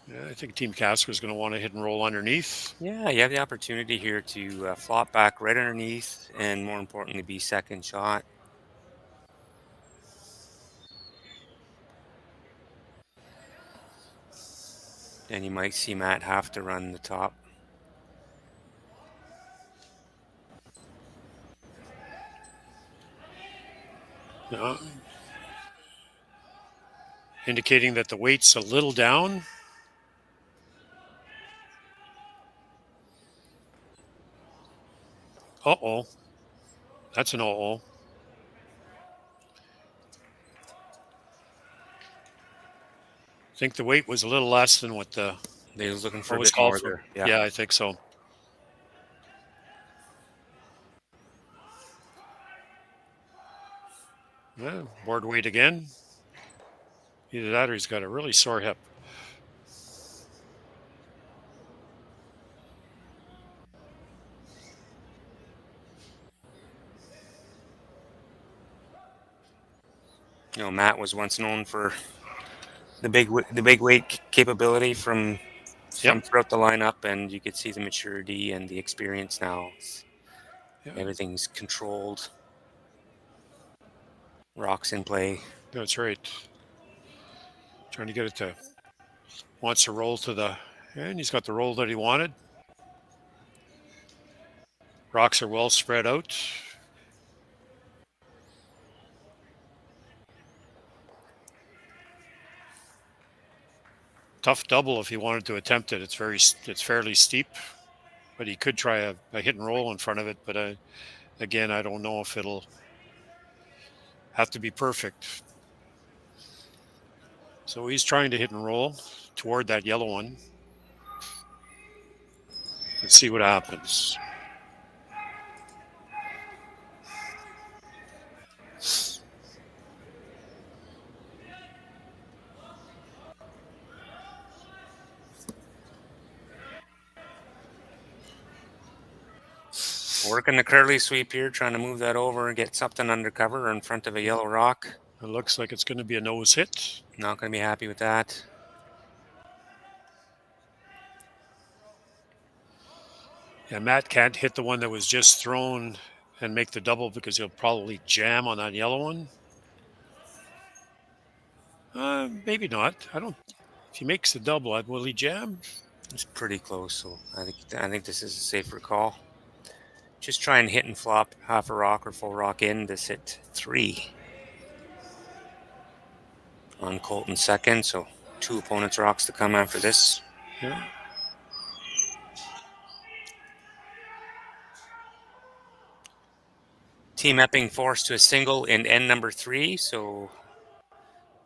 Yeah, I think Team Casper is going to want to hit and roll underneath. Yeah, you have the opportunity here to flop back right underneath and, more importantly, be second shot. And you might see Matt have to run the top. Indicating that the weight's a little down. Uh-oh. That's an uh-oh. I think the weight was a little less than what they was looking for. Was called for. Yeah, I think so. Yeah, board weight again. Either that or he's got a really sore hip. You know, Matt was once known for the big weight capability from throughout the lineup, and you could see the maturity and the experience now. Everything's controlled. Rocks in play. That's right. Trying to get it to, wants to roll to the, and he's got the roll that he wanted. Rocks are well spread out. Tough double if he wanted to attempt it. It's fairly steep, but he could try a hit and roll in front of it. But again, I don't know if it'll have to be perfect. So he's trying to hit and roll toward that yellow one. Let's see what happens. Working the curly sweep here, trying to move that over and get something undercover in front of a yellow rock. It looks like it's going to be a nose hit. Not going to be happy with that. Yeah, Matt can't hit the one that was just thrown and make the double because he'll probably jam on that yellow one. Maybe not. I don't. If he makes the double, will he jam? It's pretty close, so I think this is a safer call. Just try and hit and flop half a rock or full rock in. This hit 3 on Colton's second, so 2 opponents' rocks to come after this. Yeah. Team Epping forced to a single in end number 3, so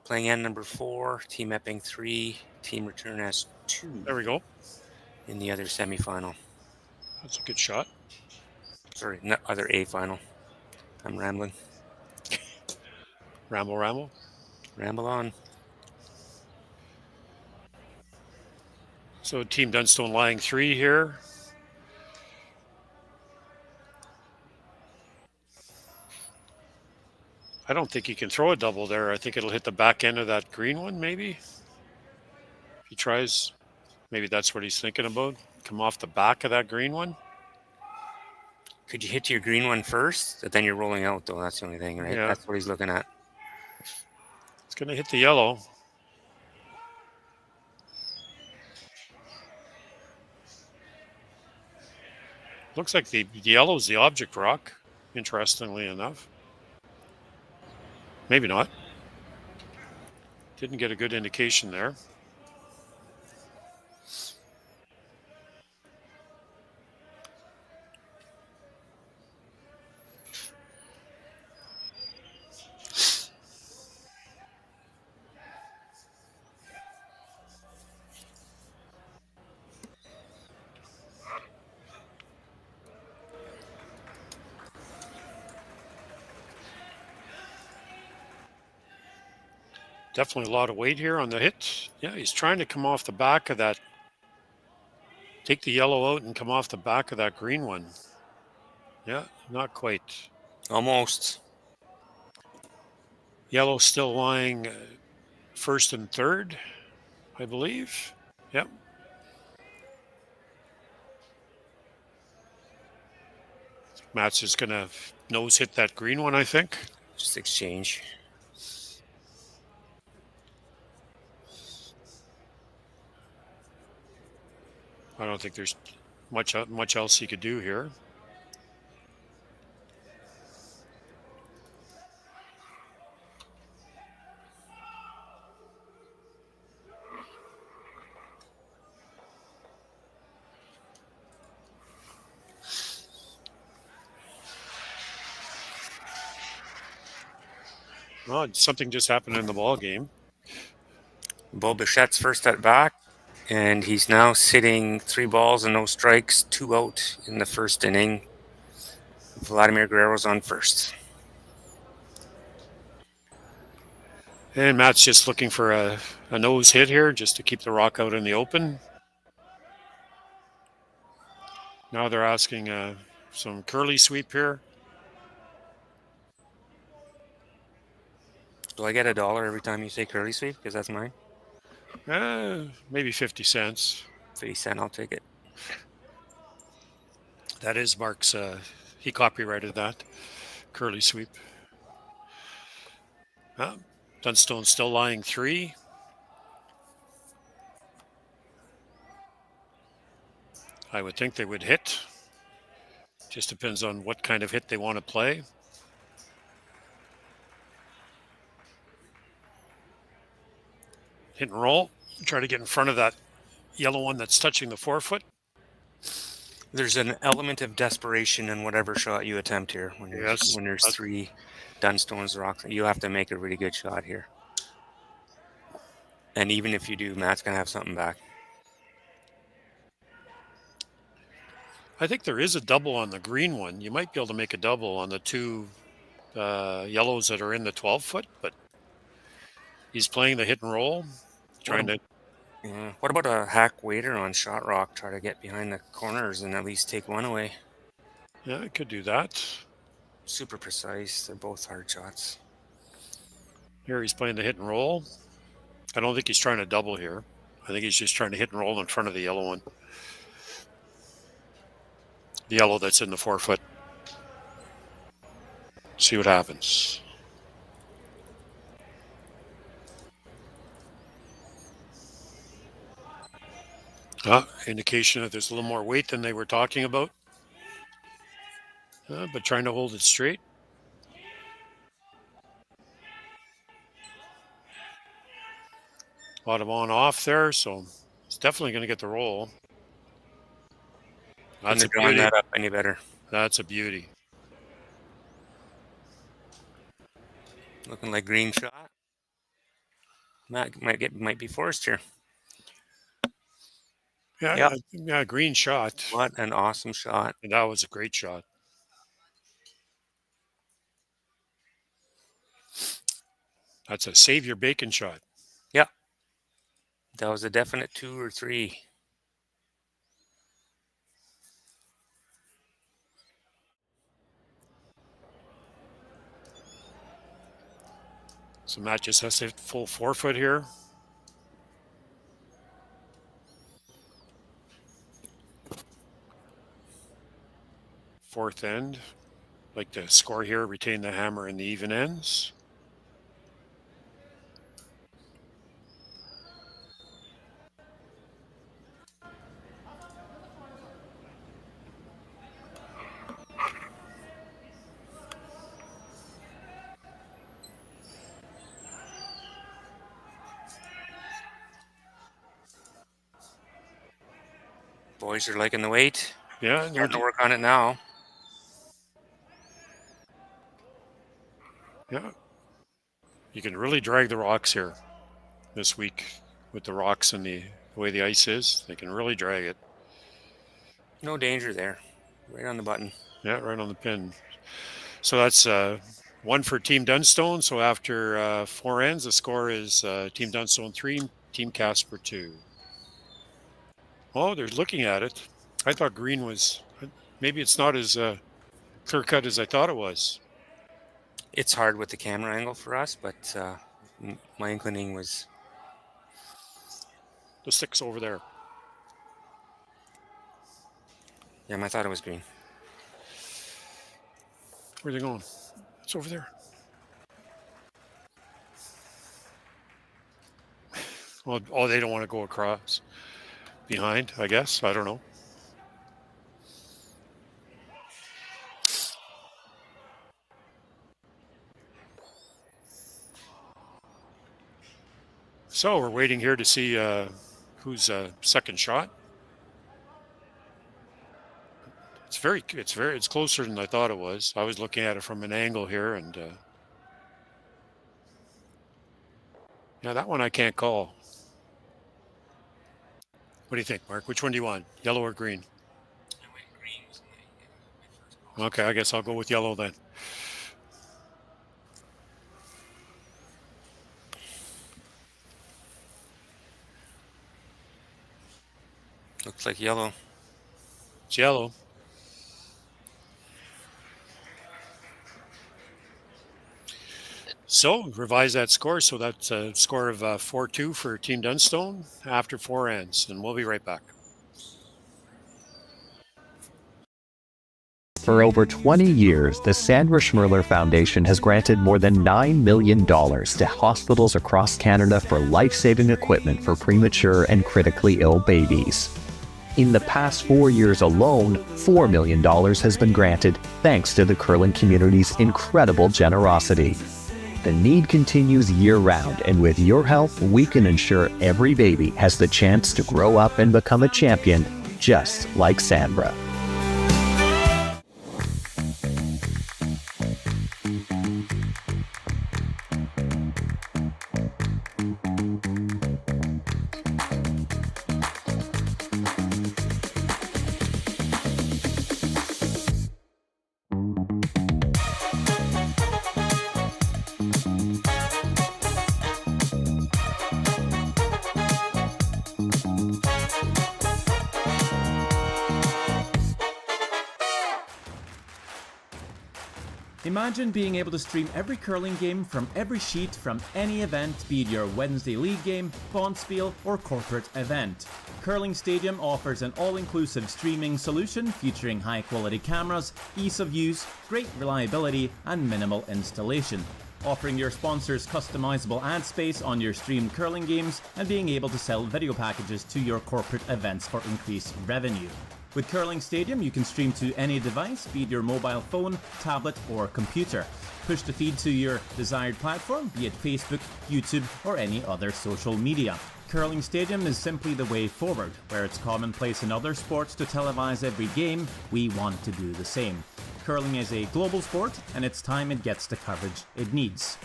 playing end number 4, Team Epping 3, Team Return has 2. There we go. In the other semifinal. That's a good shot. Sorry, no, other A final. I'm rambling. Ramble. Ramble on. So Team Dunstone lying 3 here. I don't think he can throw a double there. I think it'll hit the back end of that green one, maybe. If he tries, maybe that's what he's thinking about. Come off the back of that green one. Could you hit your green one first? But then you're rolling out, though. That's the only thing, right? Yeah. That's what he's looking at. It's going to hit the yellow. Looks like the yellow's the object rock, interestingly enough. Maybe not. Didn't get a good indication there. Definitely a lot of weight here on the hit. Yeah, he's trying to come off the back of that. Take the yellow out and come off the back of that green one. Yeah, not quite. Almost. Yellow still lying first and third, I believe. Yep. Matt's just going to nose hit that green one, I think. Just exchange. I don't think there's much else he could do here. Well, something just happened in the ball game. Bo Bichette's first at bat, and he's now sitting 3 balls and no strikes, 2 out in the first inning. Vladimir Guerrero's on first. And Matt's just looking for a nose hit here just to keep the rock out in the open. Now they're asking some curly sweep here. Do I get $1 every time you say curly sweep? Because that's mine. Maybe 50 cents. 50 cents, I'll take it. That is Mark's, he copyrighted that. Curly sweep. Dunstone still lying 3. I would think they would hit. Just depends on what kind of hit they want to play. Hit and roll. Try to get in front of that yellow one that's touching the 4-foot. There's an element of desperation in whatever shot you attempt here. When there's 3 Dunstones rocks, you have to make a really good shot here. And even if you do, Matt's gonna have something back. I think there is a double on the green one. You might be able to make a double on the 2 yellows that are in the 12-foot, but he's playing the hit and roll, trying to. Yeah. What about a hack waiter on shot rock? Try to get behind the corners and at least take one away. Yeah, I could do that. Super precise. They're both hard shots. Here he's playing the hit and roll. I don't think he's trying to double here. I think he's just trying to hit and roll in front of the yellow one. The yellow that's in the 4-foot. See what happens. Indication that there's a little more weight than they were talking about. But trying to hold it straight. A lot of on-off there, so it's definitely going to get the roll. That's a beauty. That up any better. That's a beauty. Looking like green shot. Matt might be forced here. Yeah, green shot. What an awesome shot. And that was a great shot. That's a save your bacon shot. Yeah. That was a definite 2 or 3. So Matt just has to hit full 4-foot here. Fourth end. Like to score here, retain the hammer in the even ends. Boys are liking the weight. Yeah. Starting to work on it now. Yeah. You can really drag the rocks here this week with the rocks and the way the ice is. They can really drag it. No danger there. Right on the button. Yeah, right on the pin. So that's 1 for Team Dunstone. So after 4 ends, the score is Team Dunstone 3, Team Casper 2. Oh, they're looking at it. I thought green was... Maybe it's not as clear-cut as I thought it was. It's hard with the camera angle for us, but my inclining was... The stick's over there. Yeah, I thought it was green. Where are they going? It's over there. Well, they don't want to go across. Behind, I guess. I don't know. So we're waiting here to see who's second shot. It's closer than I thought it was. I was looking at it from an angle here, and yeah, that one I can't call. What do you think, Mark? Which one do you want? Yellow or green? I went green. Okay, I guess I'll go with yellow then. Looks like yellow. It's yellow. So revise that score. So that's a score of 4-2 for Team Dunstone after 4 ends. And we'll be right back. For over 20 years, the Sandra Schmirler Foundation has granted more than $9 million to hospitals across Canada for life-saving equipment for premature and critically ill babies. In the past 4 years alone, $4 million has been granted thanks to the curling community's incredible generosity. The need continues year-round, and with your help, we can ensure every baby has the chance to grow up and become a champion, just like Sandra. Imagine being able to stream every curling game from every sheet from any event, be it your Wednesday league game, bonspiel, or corporate event. Curling Stadium offers an all-inclusive streaming solution featuring high-quality cameras, ease of use, great reliability, and minimal installation. Offering your sponsors customizable ad space on your streamed curling games and being able to sell video packages to your corporate events for increased revenue. With Curling Stadium, you can stream to any device, be it your mobile phone, tablet, or computer. Push the feed to your desired platform, be it Facebook, YouTube, or any other social media. Curling Stadium is simply the way forward. Where it's commonplace in other sports to televise every game, we want to do the same. Curling is a global sport, and it's time it gets the coverage it needs.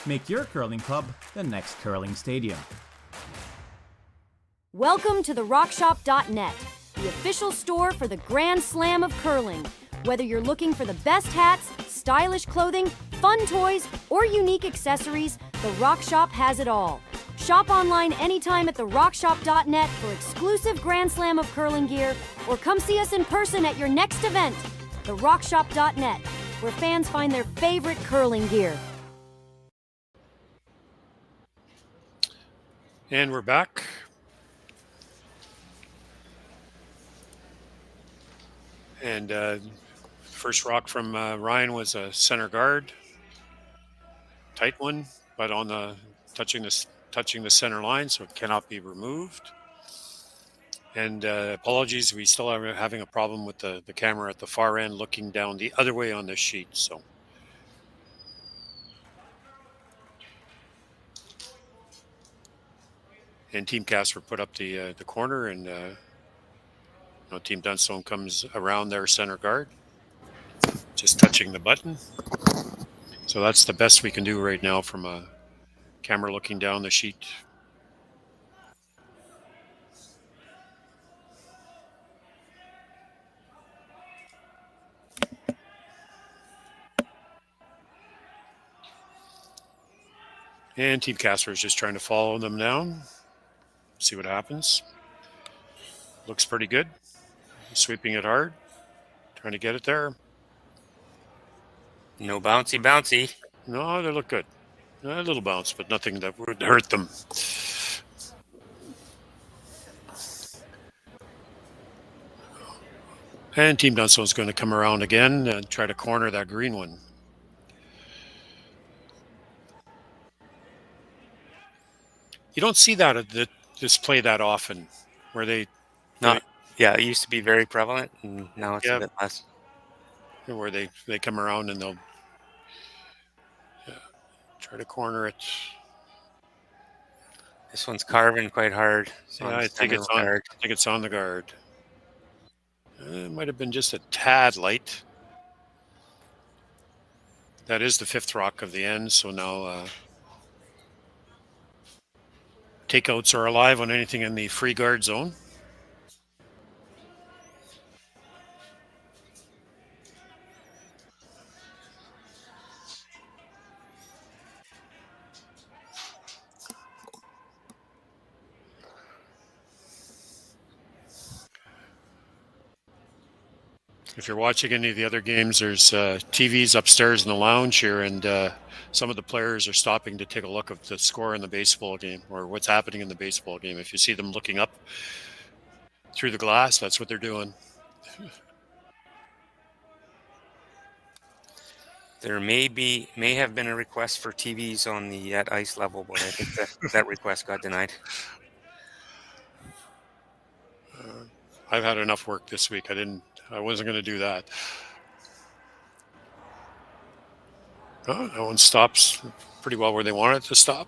Make your curling club the next Curling Stadium. Welcome to the RockShop.net, the official store for the Grand Slam of curling. Whether you're looking for the best hats, stylish clothing, fun toys, or unique accessories, the Rock Shop has it all. Shop online anytime at therockshop.net for exclusive Grand Slam of curling gear, or come see us in person at your next event. Therockshop.net, where fans find their favorite curling gear. And we're back. And first rock from Ryan was a center guard, tight one, but on the touching the center line, so it cannot be removed. And apologies, we still are having a problem with the camera at the far end, looking down the other way on this sheet. So. And Team Casper put up the corner, and Team Dunstone comes around their center guard, just touching the button. So that's the best we can do right now from a camera looking down the sheet. And Team Casper is just trying to follow them down, see what happens. Looks pretty good. Sweeping it hard, trying to get it there. No bouncy. No, they look good. A little bounce, but nothing that would hurt them. And Team Dunstone is going to come around again and try to corner that green one. You don't see that at the display that often, where they... Yeah, it used to be very prevalent, and now it's a bit less. Where they come around and they'll try to corner it. This one's carving quite hard. I think it's on the guard. It might have been just a tad light. That is the fifth rock of the end, so now takeouts are alive on anything in the free guard zone. If you're watching any of the other games, there's TVs upstairs in the lounge here, and some of the players are stopping to take a look at the score in the baseball game or what's happening in the baseball game. If you see them looking up through the glass, that's what they're doing. There may have been a request for TVs on the at ice level, but I think that request got denied. I've had enough work this week. I wasn't going to do that. Oh, that one stops pretty well where they want it to stop.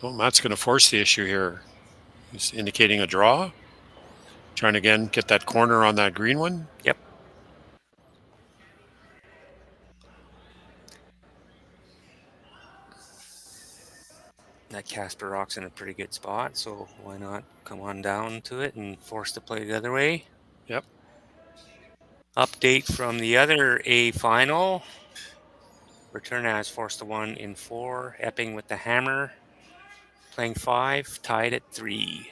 Well, Matt's going to force the issue here. He's indicating a draw. Trying to, again, get that corner on that green one. Yep. That Casper rock's in a pretty good spot, so why not come on down to it and force the play the other way? Yep. Update from the other A final. Return has forced the 1 in 4. Epping with the hammer. Playing 5, tied at 3.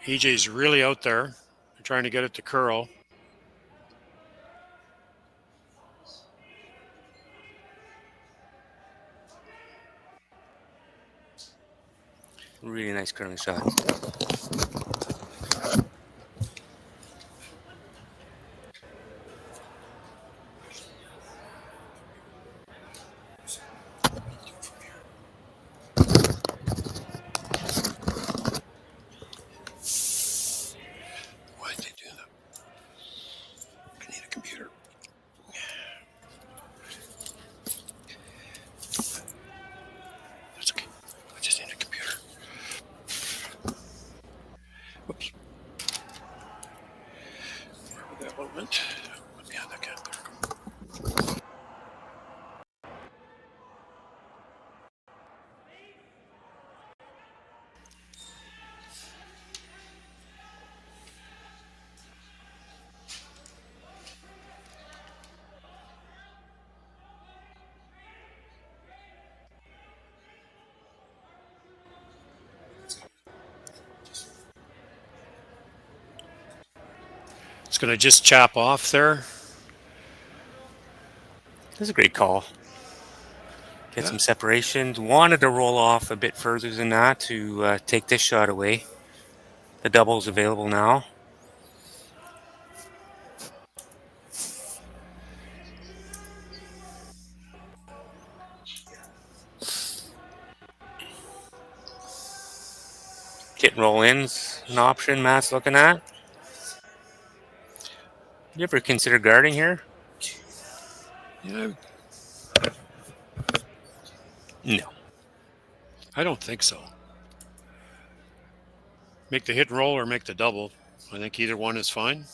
EJ's really out there. We're trying to get it to curl. Really nice curling shot. Why did they do that? I need a computer. That's okay. I just need a computer. Whoops. Where would that one went? Yeah, that guy. It's going to just chap off there. That's a great call. Get Yeah. some separation. Wanted to roll off a bit further than that to take this shot away. The double's available now. Hit and roll in's an option Matt's looking at. You ever consider guarding here? Yeah. No. I don't think so. Make the hit and roll or make the double. I think either one is fine.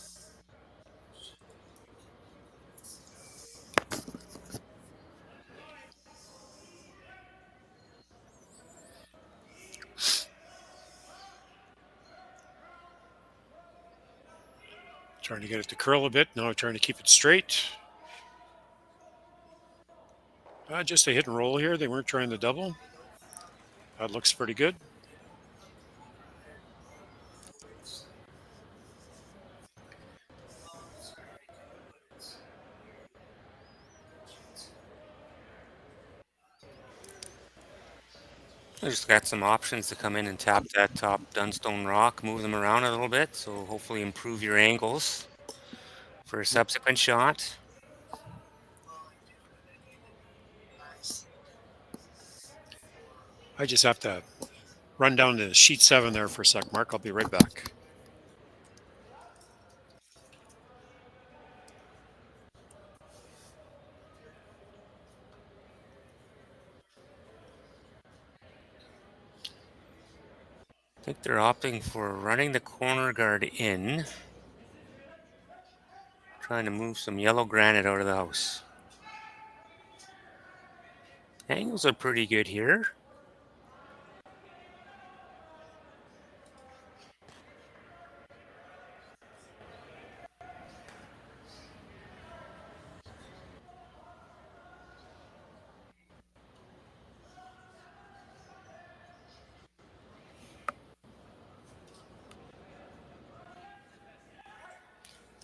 Trying to get it to curl a bit. Now trying to keep it straight. Just a hit and roll here. They weren't trying the double. That looks pretty good. I just got some options to come in and tap that top Dunstone rock, move them around a little bit, so hopefully improve your angles for a subsequent shot. I just have to run down to sheet 7 there for a sec, Mark. I'll be right back. I think they're opting for running the corner guard in. Trying to move some yellow granite out of the house. Angles are pretty good here.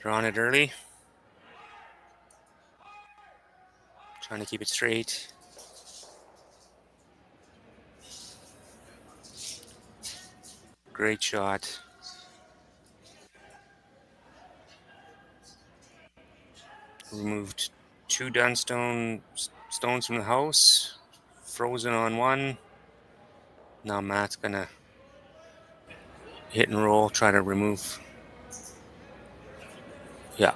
They're on it early. Trying to keep it straight. Great shot. Removed 2 Dunstone stones from the house. Frozen on one. Now Matt's gonna hit and roll, try to remove. Yeah.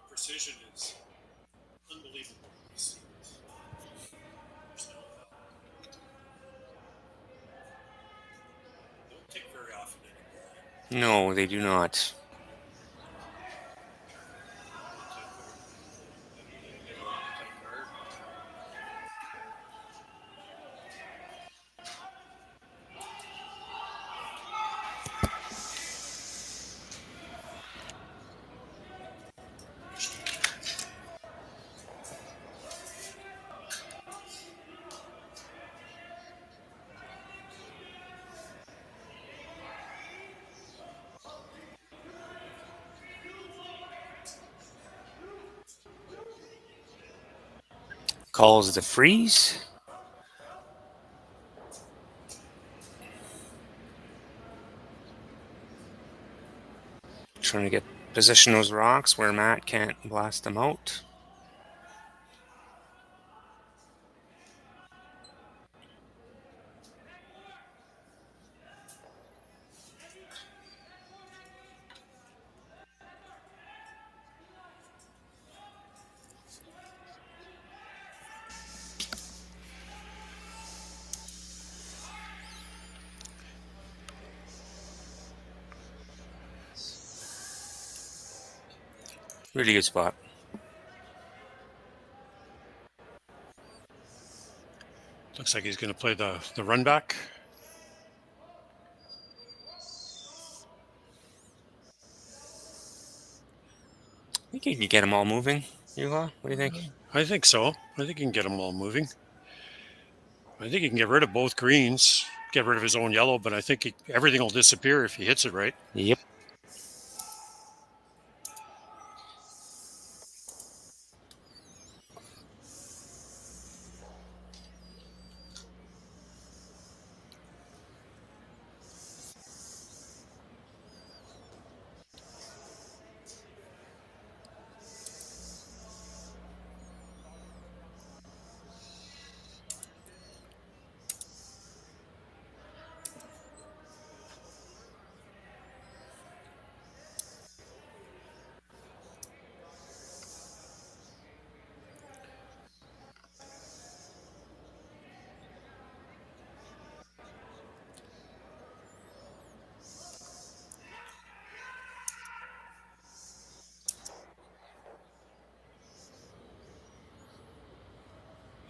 Precision is unbelievable. No, they do not. Calls the freeze. Trying to get position those rocks where Matt can't blast them out. Really good spot. Looks like he's going to play the run back. I think you can get them all moving. What do you think? I think so. I think he can get them all moving. I think he can get rid of both greens, get rid of his own yellow, but I think everything will disappear if he hits it right. Yep.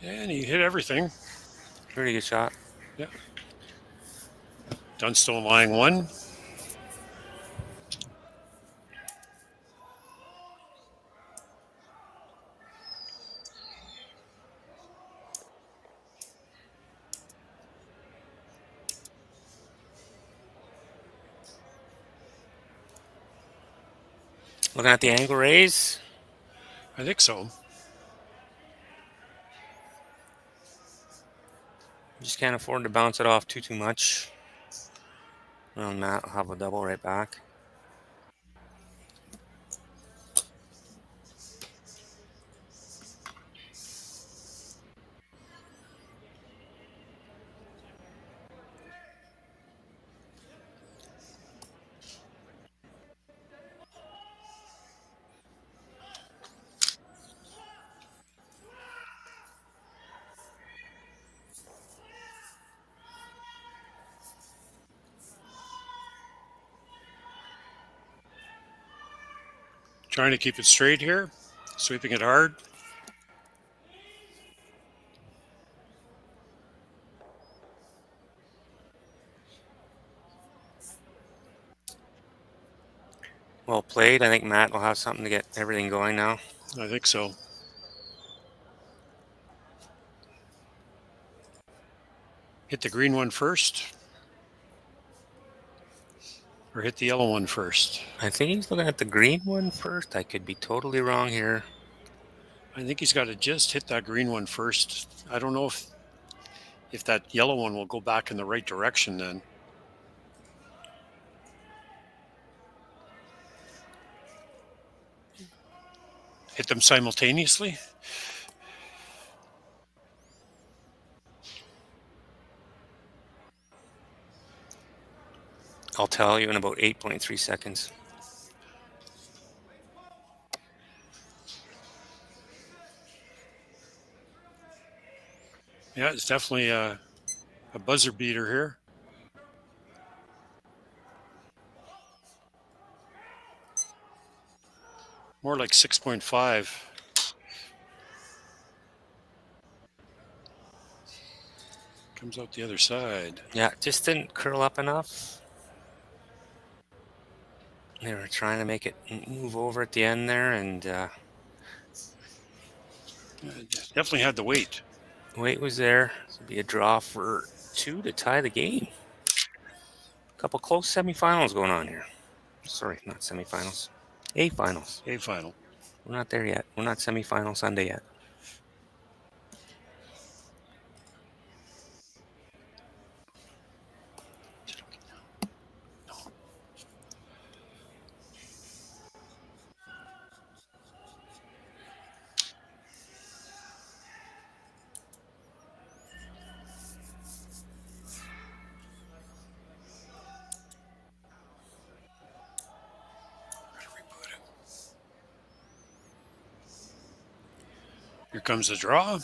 And he hit everything. Pretty good shot. Yeah. Dunstone lying one. Looking at the angle raise. I think so. Just can't afford to bounce it off too much. Well, Matt will have a double right back. Trying to keep it straight here. Sweeping it hard. Well played. I think Matt will have something to get everything going now. I think so. Hit the green one first. Or hit the yellow one first. I think he's looking at the green one first. I could be totally wrong here. I think he's got to just hit that green one first. I don't know if that yellow one will go back in the right direction then. Hit them simultaneously. I'll tell you in about 8.3 seconds. Yeah, it's definitely a buzzer beater here. More like 6.5. Comes out the other side. Yeah, just didn't curl up enough. They were trying to make it move over at the end there, and Definitely had the weight. weight was there. This would be a draw for 2 to tie the game. A couple close semifinals going on here. Sorry, not semifinals. A-finals. A-final. We're not there yet. We're not semifinal Sunday yet. Here comes the draw.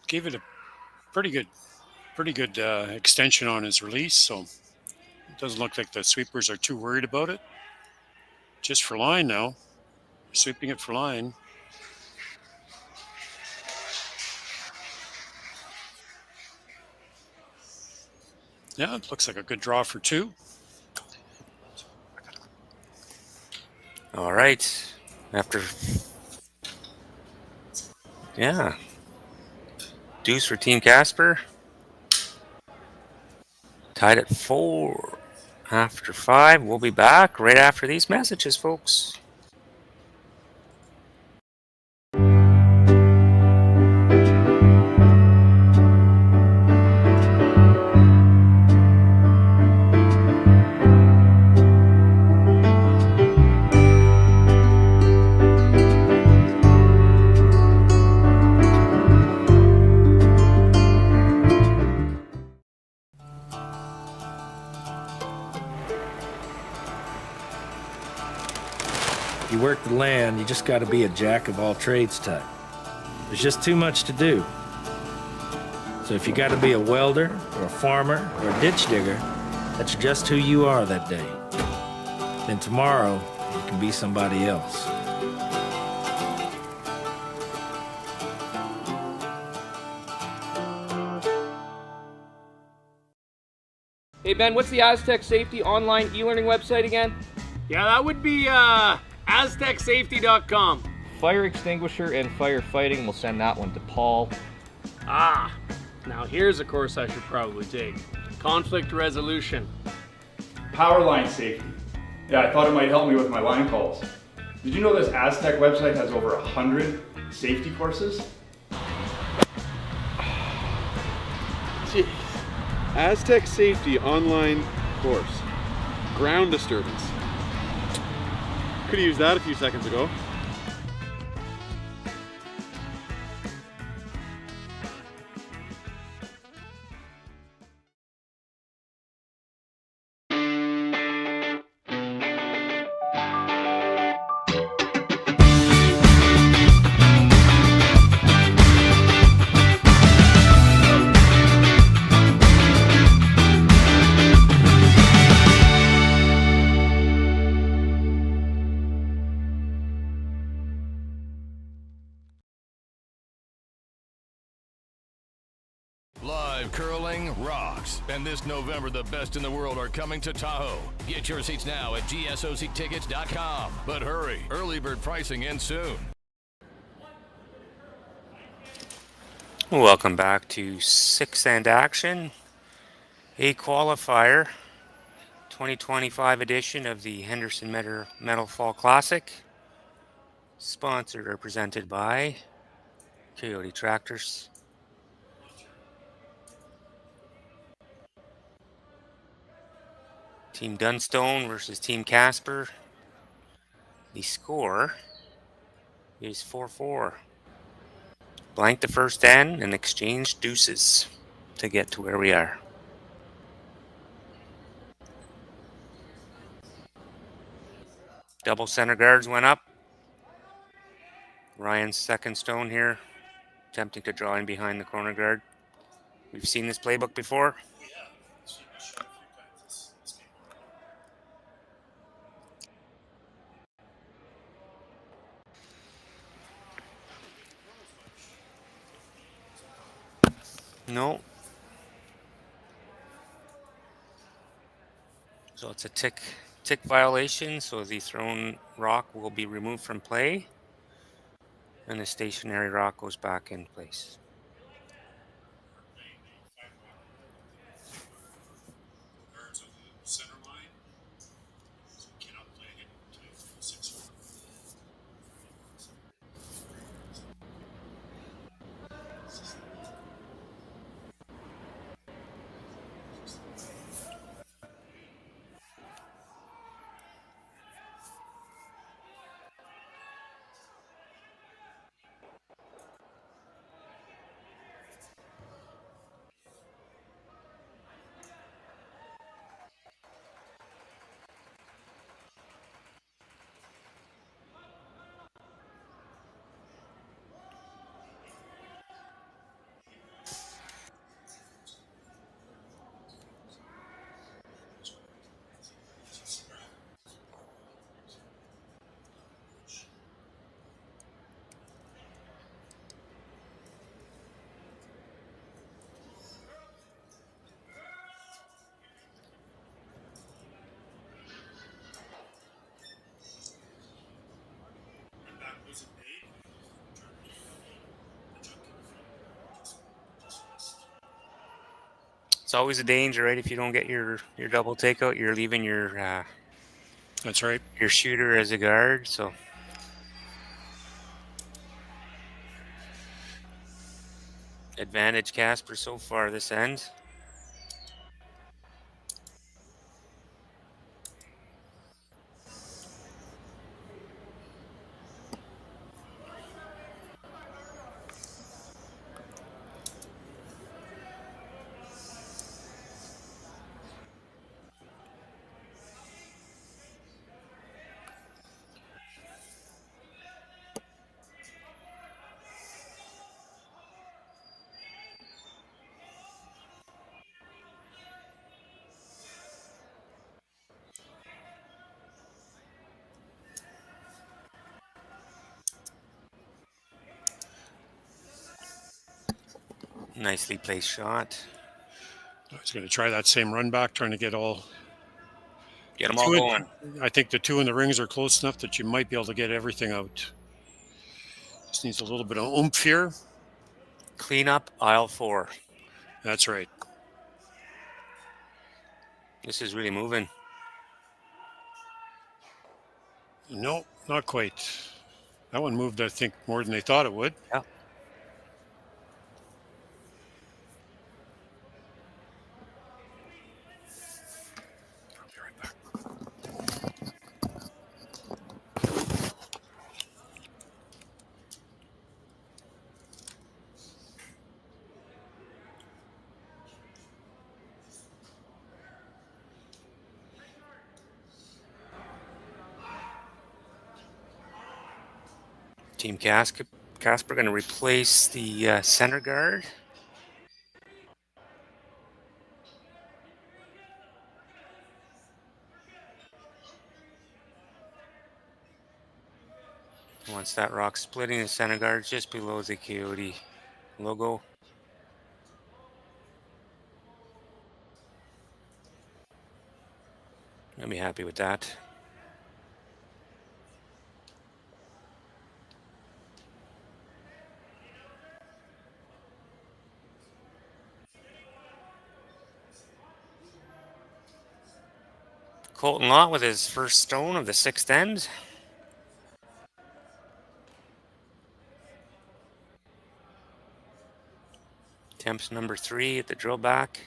Gave it a pretty good extension on his release, so it doesn't look like the sweepers are too worried about it. Just for line now. Sweeping it for line. Yeah, it looks like a good draw for 2. All right. After, yeah. Deuce for Team Casper. Tied at 4 after 5. We'll be back right after these messages, folks. You work the land, you just got to be a jack of all trades type. There's just too much to do. So if you got to be a welder or a farmer or a ditch digger, that's just who you are that day. Then tomorrow, you can be somebody else. Hey Ben, what's the Aztec Safety online e-learning website again? Yeah, that would be aztecsafety.com. Fire extinguisher and firefighting, we'll send that one to Paul. Ah, now here's a course I should probably take. Conflict resolution. Power line safety. Yeah, I thought it might help me with my line calls. Did you know this Aztec website has over 100 safety courses? Jeez. Aztec Safety online course. Ground disturbance. Could have used that a few seconds ago. Live curling rocks. And this November, the best in the world are coming to Tahoe. Get your seats now at gsoctickets.com. But hurry, early bird pricing ends soon. Welcome back to Six End Action, a qualifier, 2025 edition of the Henderson Metal Fall Classic, sponsored or presented by Kioti Tractors. Team Dunstone versus Team Casper. The score is 4-4. Blank the first end and exchange deuces to get to where we are. Double center guards went up. Ryan's second stone here, attempting to draw in behind the corner guard. We've seen this playbook before. No. So it's a tick violation, so the thrown rock will be removed from play, and the stationary rock goes back in place. It's always a danger, right? If you don't get your double takeout, you're leaving your that's right, your shooter as a guard. So advantage Casper so far this end. Nicely placed shot. I was going to try that same run back, trying to get all. Get them all going. I think the two in the rings are close enough that you might be able to get everything out. Just needs a little bit of oomph here. Clean up aisle 4. That's right. This is really moving. No, not quite. That one moved, I think, more than they thought it would. Yeah. I'll be right back. Team Casper going to replace the center guard. Once that rock splitting, the center guard just below the Kioti logo. I'll be happy with that. Colton Lott with his first stone of the 6th end. Attempts number 3 at the drill back.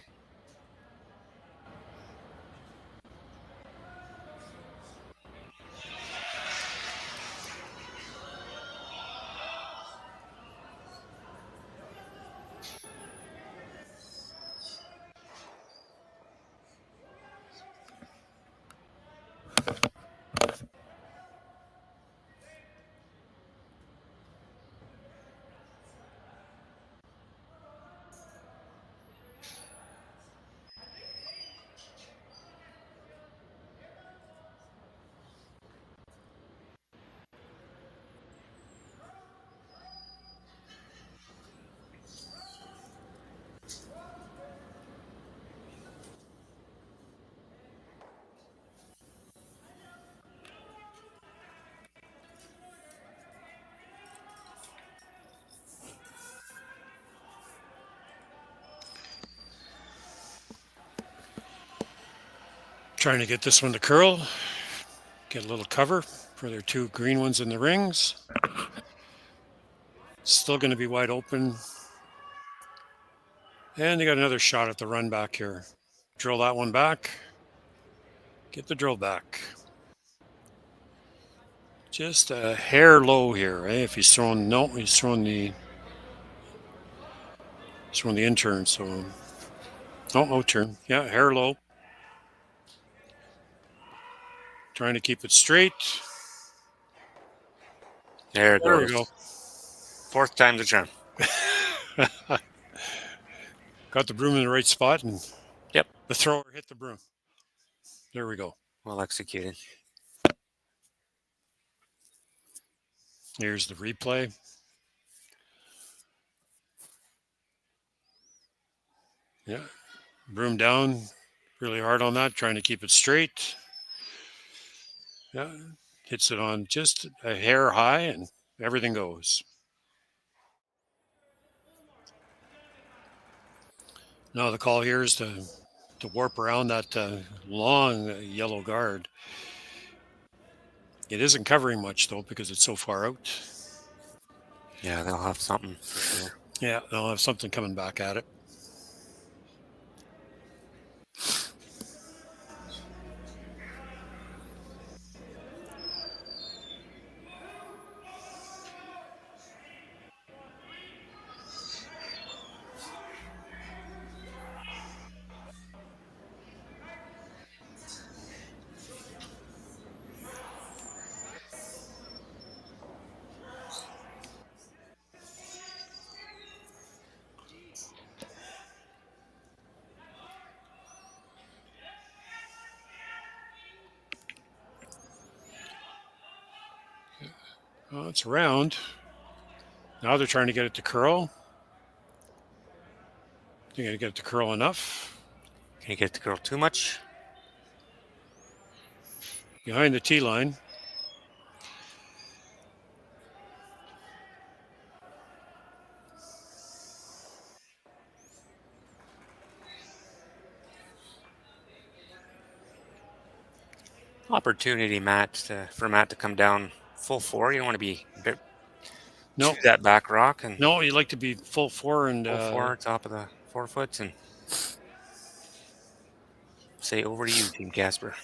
Trying to get this one to curl. Get a little cover for their two green ones in the rings. Still going to be wide open. And they got another shot at the run back here. Drill that one back. Get the drill back. Just a hair low here, eh? If he's throwing, no, he's throwing the intern. So, no turn. Yeah, hair low. Trying to keep it straight. There it goes. We go. Fourth time the charm. Got the broom in the right spot, and yep, the thrower hit the broom. There we go. Well executed. Here's the replay. Yeah, broom down really hard on that, trying to keep it straight. Yeah, hits it on just a hair high, and everything goes. Now the call here is to warp around that long yellow guard. It isn't covering much, though, because it's so far out. Yeah, they'll have something for sure. Yeah, they'll have something coming back at it. Well, it's round. Now they're trying to get it to curl. They're going to get it to curl enough. Can you get it to curl too much? Behind the tee line. Opportunity, Matt, for Matt to come down full four. You don't want to be a bit no to that back rock, and no, you like to be full four and full four, top of the 4 foots, and say over to you, Team Casper.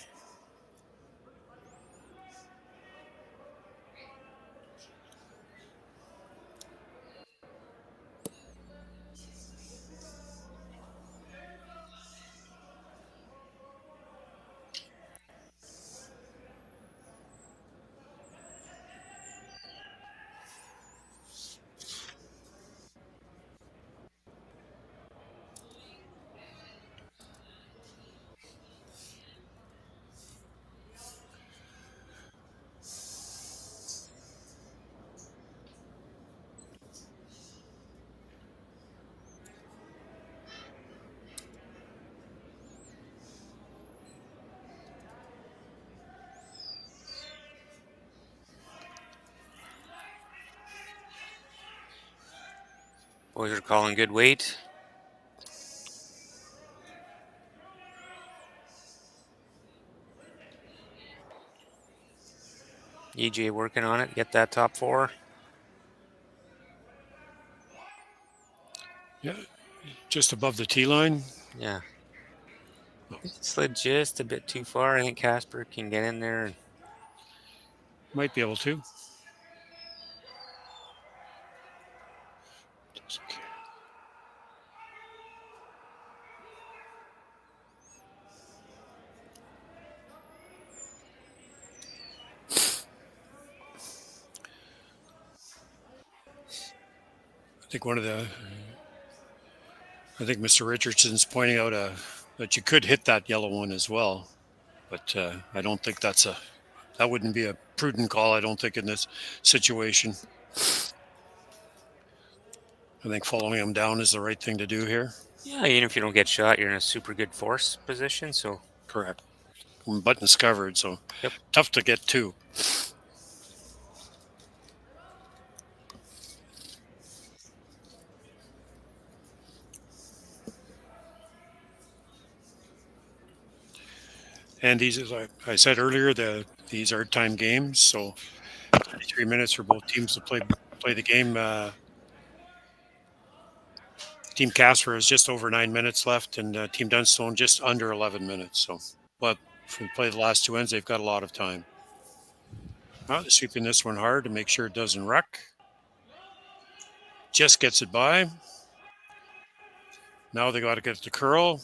Boys are calling good weight. EJ working on it. Get that top four. Yeah, just above the tee line. Yeah. It slid just a bit too far. I think Casper can get in there. Might be able to. I think Mr. Richardson's pointing out that you could hit that yellow one as well, but I don't think that wouldn't be a prudent call. I don't think in this situation. I think following him down is the right thing to do here. Yeah, even if you don't get shot, you're in a super good force position. So correct. Buttons covered, so yep. Tough to get to. And these, as I said earlier, these are time games, so 3 minutes for both teams to play the game. Team Casper has just over 9 minutes left, and Team Dunstone just under 11 minutes. So, but if we play the last two ends, they've got a lot of time. Well, they're sweeping this one hard to make sure it doesn't wreck. Just gets it by. Now they got to get it to curl.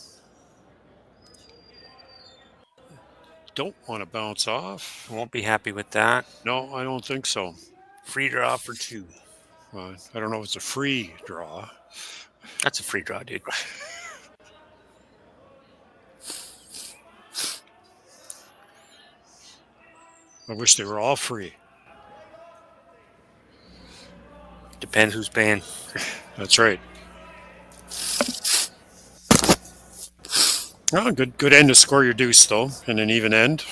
Don't want to bounce off. Won't be happy with that. No, I don't think so. Free draw for 2. I don't know if it's a free draw. That's a free draw, dude. I wish they were all free. Depends who's paying. That's right. Oh, good end to score your deuce, though, in an even end.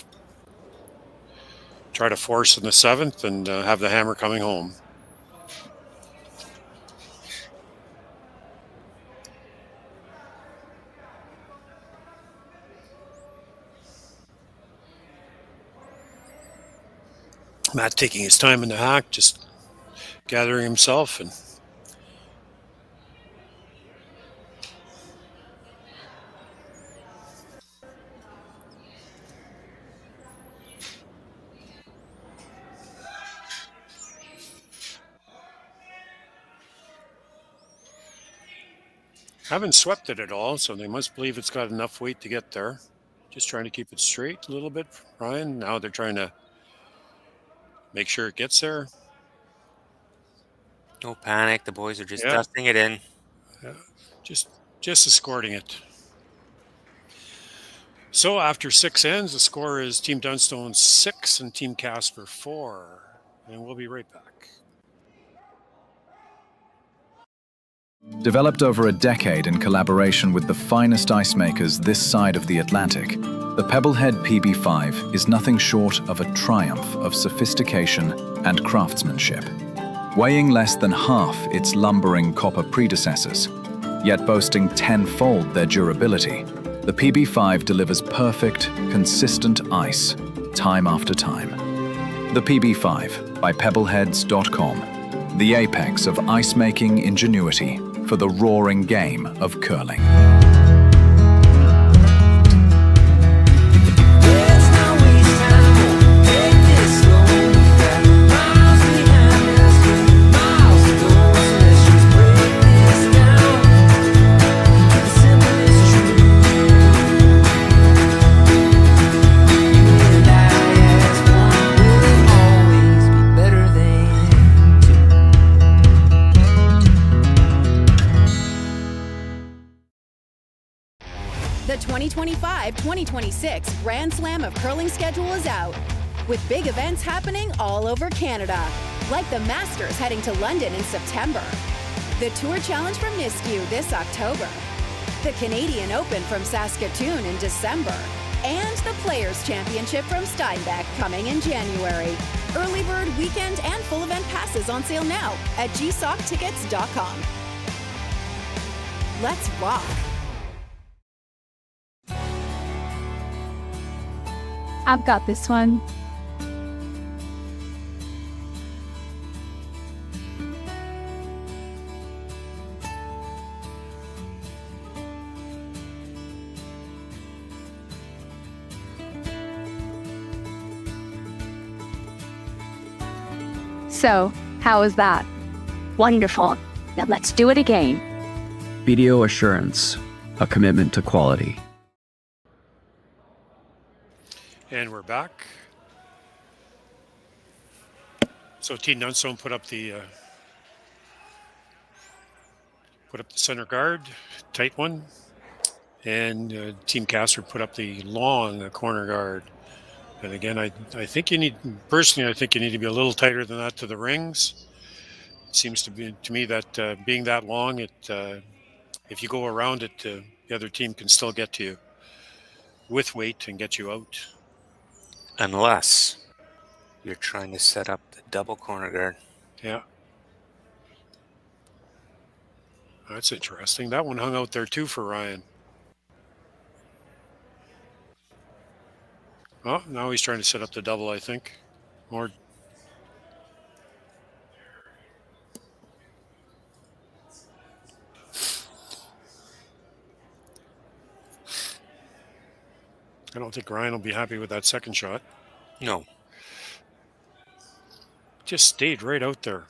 Try to force in the 7th and have the hammer coming home. Matt taking his time in the hack, just gathering himself and haven't swept it at all, so they must believe it's got enough weight to get there. Just trying to keep it straight a little bit, Ryan. Now they're trying to make sure it gets there. No panic. The boys are just dusting it in. Yeah, just escorting it. So after 6 ends, the score is Team Dunstone 6 and Team Casper 4. And we'll be right back. Developed over a decade in collaboration with the finest ice makers this side of the Atlantic, the Pebblehead PB5 is nothing short of a triumph of sophistication and craftsmanship. Weighing less than half its lumbering copper predecessors, yet boasting tenfold their durability, the PB5 delivers perfect, consistent ice, time after time. The PB5 by Pebbleheads.com, the apex of ice-making ingenuity for the roaring game of curling. The 2025-2026 Grand Slam of Curling schedule is out, with big events happening all over Canada, like the Masters heading to London in September, the Tour Challenge from YNCU this October, the Canadian Open from Saskatoon in December, and the Players' Championship from Steinbeck coming in January. Early bird weekend and full event passes on sale now at gsoctickets.com. Let's rock! I've got this one. So, how was that? Wonderful. Now let's do it again. BDO Assurance, a commitment to quality. And we're back. So Team Dunstone put up the center guard, tight one, and Team Casper put up the long corner guard. And again, I think you need to be a little tighter than that to the rings. It seems to me that being that long, if you go around it, the other team can still get to you with weight and get you out. Unless you're trying to set up the double corner guard. Yeah. That's interesting. That one hung out there too for Ryan. Oh, now he's trying to set up the double, I think. Or I don't think Ryan will be happy with that second shot. No. Just stayed right out there.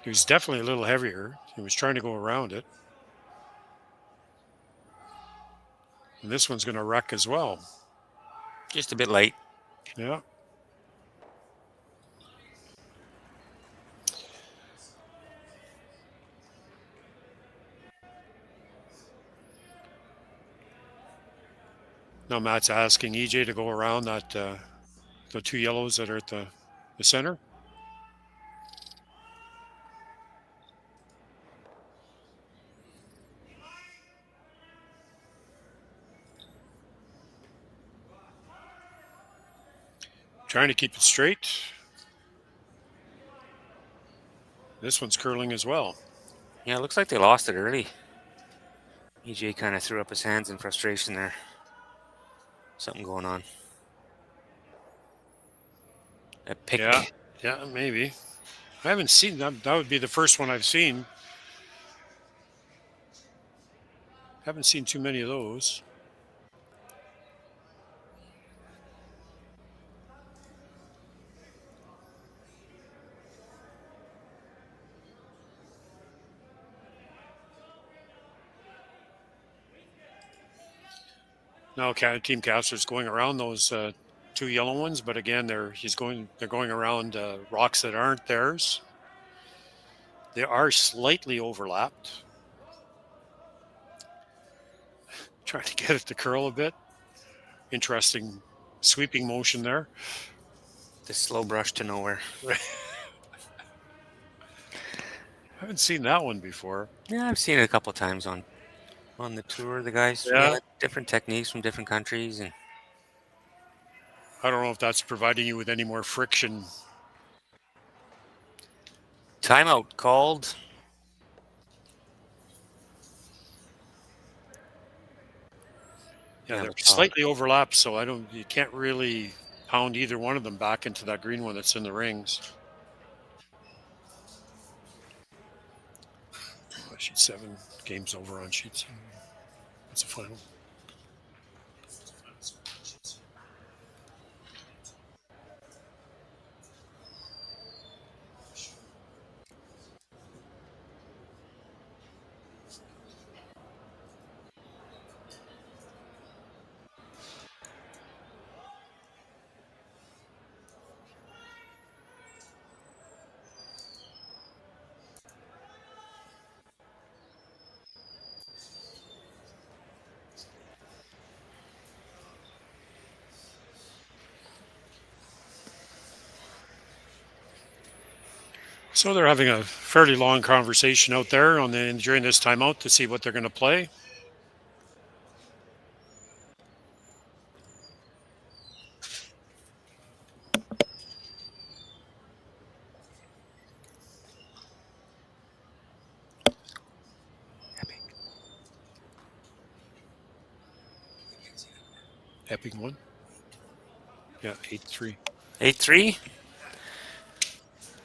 He was definitely a little heavier. He was trying to go around it. And this one's going to wreck as well. Just a bit late. Yeah. Now Matt's asking EJ to go around that the two yellows that are at the center. Trying to keep it straight. This one's curling as well. Yeah, it looks like they lost it early. EJ kind of threw up his hands in frustration there. Something going on. A pick. Yeah, maybe. I haven't seen that. That would be the first one I've seen. Haven't seen too many of those. Now Team Casper's going around those two yellow ones, but again, they're going around rocks that aren't theirs. They are slightly overlapped. Trying to get it to curl a bit. Interesting sweeping motion there. The slow brush to nowhere. I haven't seen that one before. Yeah, I've seen it a couple of times on the tour. The guys, different techniques from different countries, and I don't know if that's providing you with any more friction. Timeout called. Yeah, they're slightly overlapped, so you can't really pound either one of them back into that green one that's in the rings. Sheet 7, game's over on sheet 7. What's the final? So they're having a fairly long conversation out there during this timeout to see what they're going to play. Epic one. Yeah, 8-3. 8-3.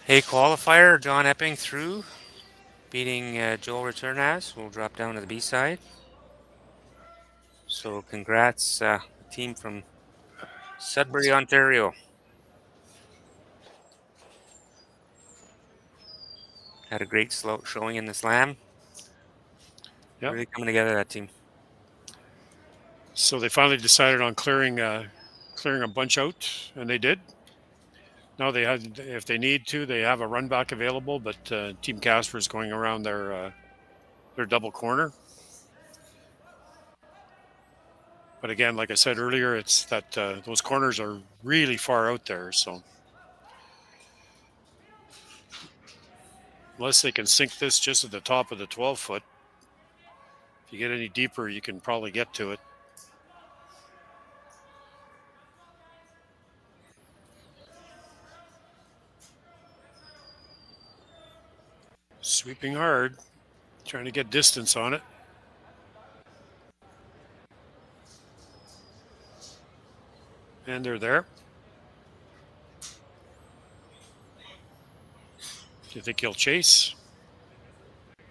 A qualifier, John Epping through, beating Joel Returnaz. We'll drop down to the B side. So congrats, team from Sudbury, Ontario. Had a great showing in the slam. Yep. Really coming together, that team. So they finally decided on clearing a bunch out, and they did. Now if they need to, they have a run back available, but Team Casper is going around their double corner. But again, like I said earlier, it's that those corners are really far out there. So unless they can sink this just at the top of the 12-foot, if you get any deeper, you can probably get to it. Sweeping hard, trying to get distance on it. And they're there. Do you think he'll chase?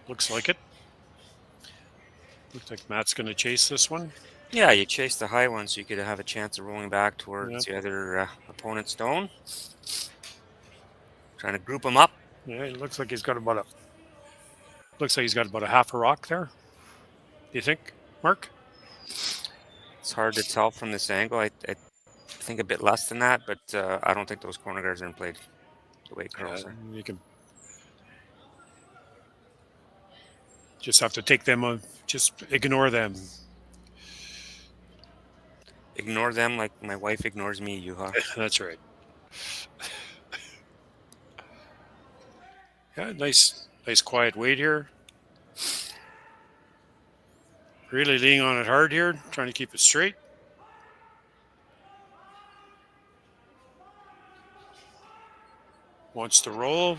Looks like it. Looks like Matt's going to chase this one. Yeah, you chase the high one so you could have a chance of rolling back towards the other opponent's stone. Trying to group them up. Yeah, it looks like he's got about a half a rock there. Do you think, Mark? It's hard to tell from this angle. I think a bit less than that, but I don't think those corner guards are in play the way it curls are. You can just have to take them, just ignore them. Ignore them like my wife ignores me, Yuha. That's right. Yeah, nice quiet wait here. Really leaning on it hard here, trying to keep it straight. Wants to roll.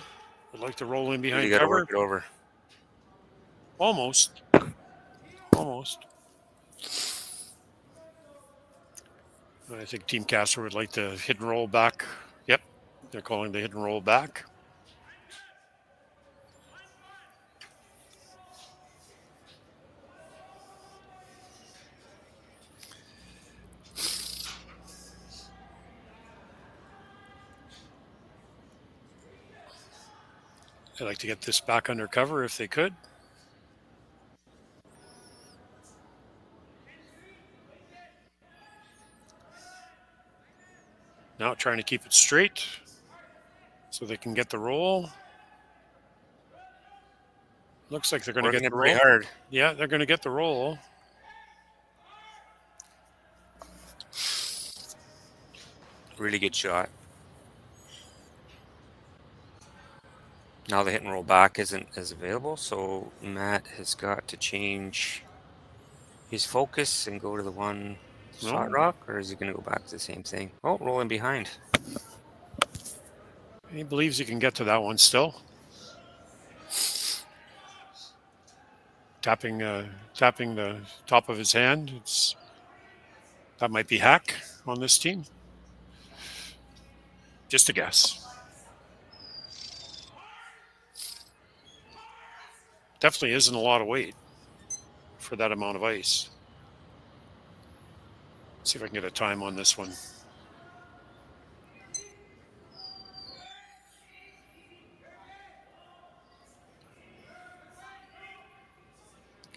Would like to roll in behind You got to cover. work it over. Almost. I think Team Casper would like to hit and roll back. Yep, they're calling the hit and roll back. I'd like to get this back under cover if they could. Now trying to keep it straight so they can get the roll. Looks like they're going to get the roll. Pretty hard. Yeah, they're going to get the roll. Really good shot. Now the hit and roll back isn't as available, so Matt has got to change his focus and go to the one slot rock, or is he going to go back to the same thing? Oh, rolling behind. He believes he can get to that one still. Tapping the top of his hand. That might be hack on this team. Just a guess. Definitely isn't a lot of weight for that amount of ice. Let's see if I can get a time on this one.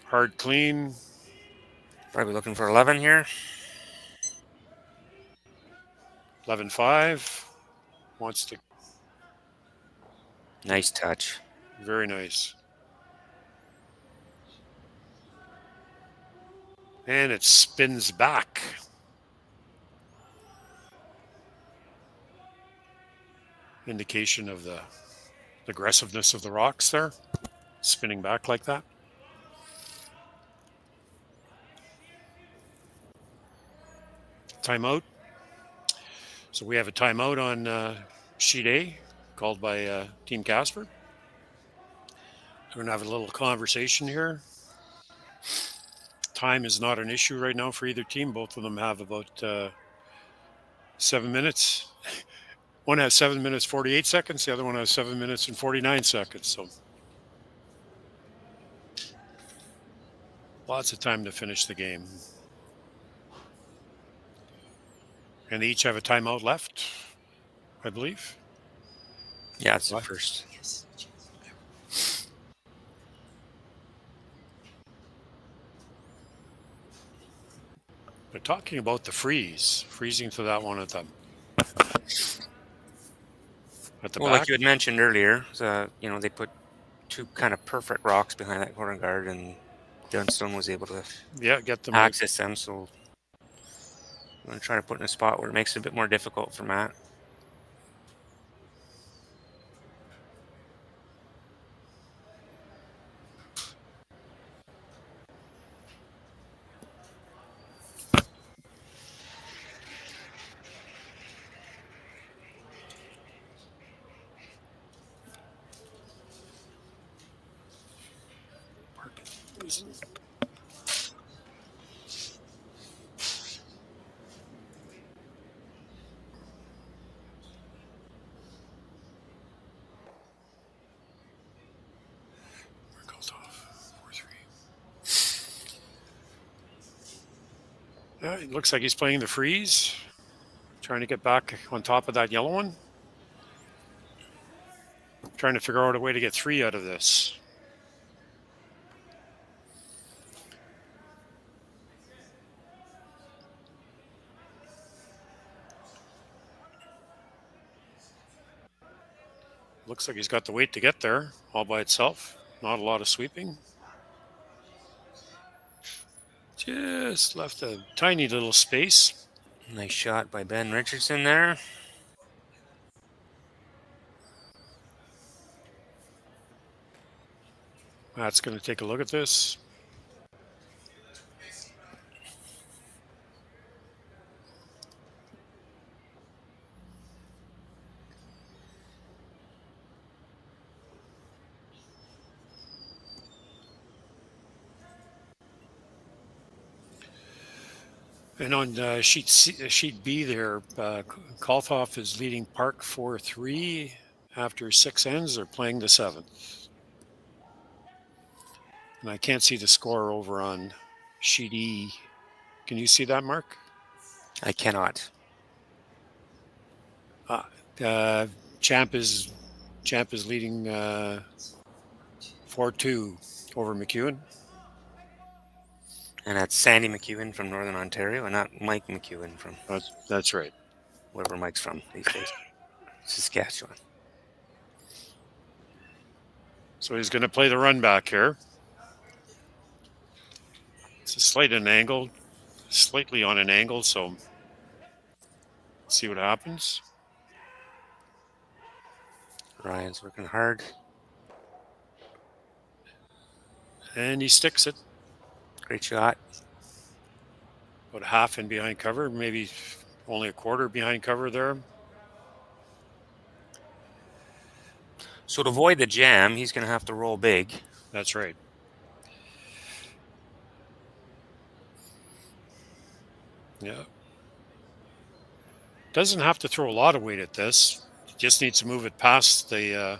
Hard clean. Probably looking for 11 here. 11-5. Wants to. Nice touch. Very nice. And it spins back. Indication of the aggressiveness of the rocks there. Spinning back like that. Timeout. So we have a timeout on sheet A called by Team Casper. We're going to have a little conversation here. Time is not an issue right now for either team. Both of them have about 7 minutes. One has 7 minutes 48 seconds. The other one has 7 minutes and 49 seconds. So lots of time to finish the game. And they each have a timeout left, I believe. Yeah, it's the first. They're talking about the freezing to that one at the Well, back. like you had mentioned earlier, they put two kind of perfect rocks behind that corner guard, and Dunstone was able to get them access them. So I'm going to try to put in a spot where it makes it a bit more difficult for Matt. It looks like he's playing the freeze, trying to get back on top of that yellow one. Trying to figure out a way to get 3 out of this. Looks like he's got the weight to get there all by itself. Not a lot of sweeping. Just left a tiny little space. Nice shot by Ben Richardson there. Matt's going to take a look at this. And on sheet B there, Kolthoff is leading Park 4-3 after 6 ends. They're playing the 7th. And I can't see the score over on sheet E. Can you see that, Mark? I cannot. Champ is leading 4-2 over McEwen. And that's Sandy McEwen from Northern Ontario, and not Mike McEwen from... That's right. Wherever Mike's from these days. Saskatchewan. So he's going to play the run back here. It's a slightly on an angle, so let's see what happens. Ryan's working hard. And he sticks it. Great shot. About half in behind cover, maybe only a quarter behind cover there. So to avoid the jam, he's going to have to roll big. That's right. Yeah. Doesn't have to throw a lot of weight at this. Just needs to move it past the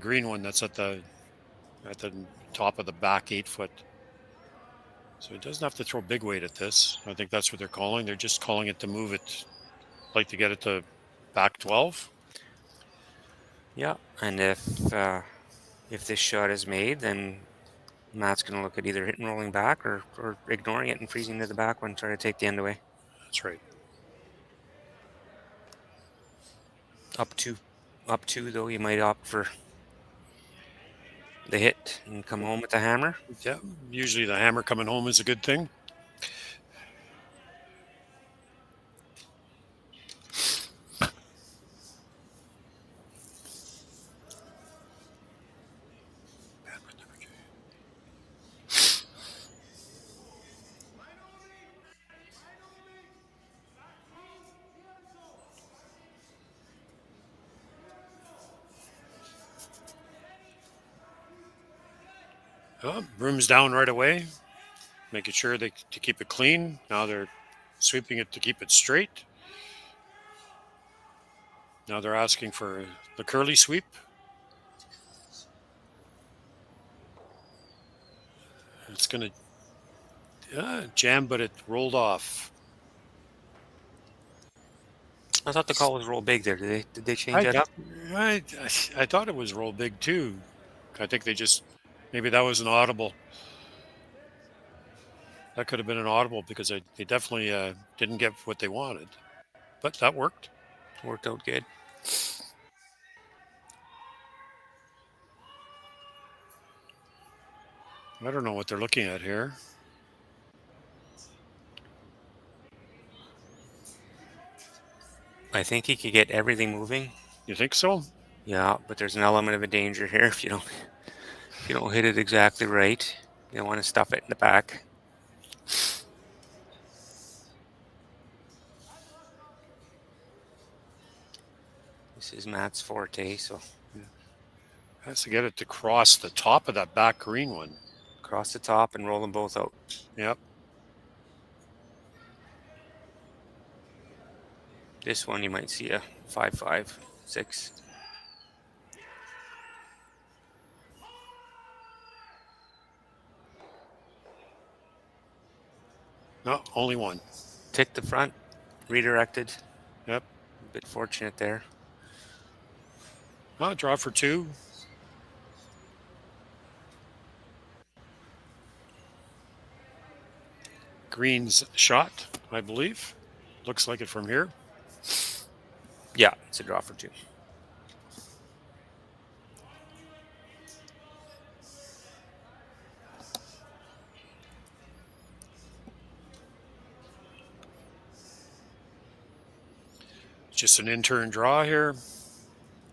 green one that's at the top of the back 8 foot. So he doesn't have to throw big weight at this. I think that's what they're calling. They're just calling it to move it, like to get it to back 12. Yeah, and if this shot is made, then Matt's going to look at either hit and rolling back or ignoring it and freezing to the back one, try to take the end away. That's right. Up two though, you might opt for the hit and come home with the hammer. Yeah, usually the hammer coming home is a good thing. Broom's down right away, making sure to keep it clean. Now they're sweeping it to keep it straight. Now they're asking for the curly sweep. It's going to jam, but it rolled off. I thought the call was roll big there. Did they change that up? I thought it was roll big too. I think they just... Maybe that was an audible. That could have been an audible because they definitely didn't get what they wanted. But that worked. Worked out good. I don't know what they're looking at here. I think he could get everything moving. You think so? Yeah, but there's an element of a danger here if you don't hit it exactly right. You don't want to stuff it in the back. This is Matt's forte, so has to get it to cross the top of that back green one. Cross the top and roll them both out. Yep. This one you might see a 5-5, 6. No, only one. Tick the front, redirected. Yep. A bit fortunate there. Oh, draw for 2. Green's shot, I believe. Looks like it from here. Yeah, it's a draw for 2. Just an in-turn draw here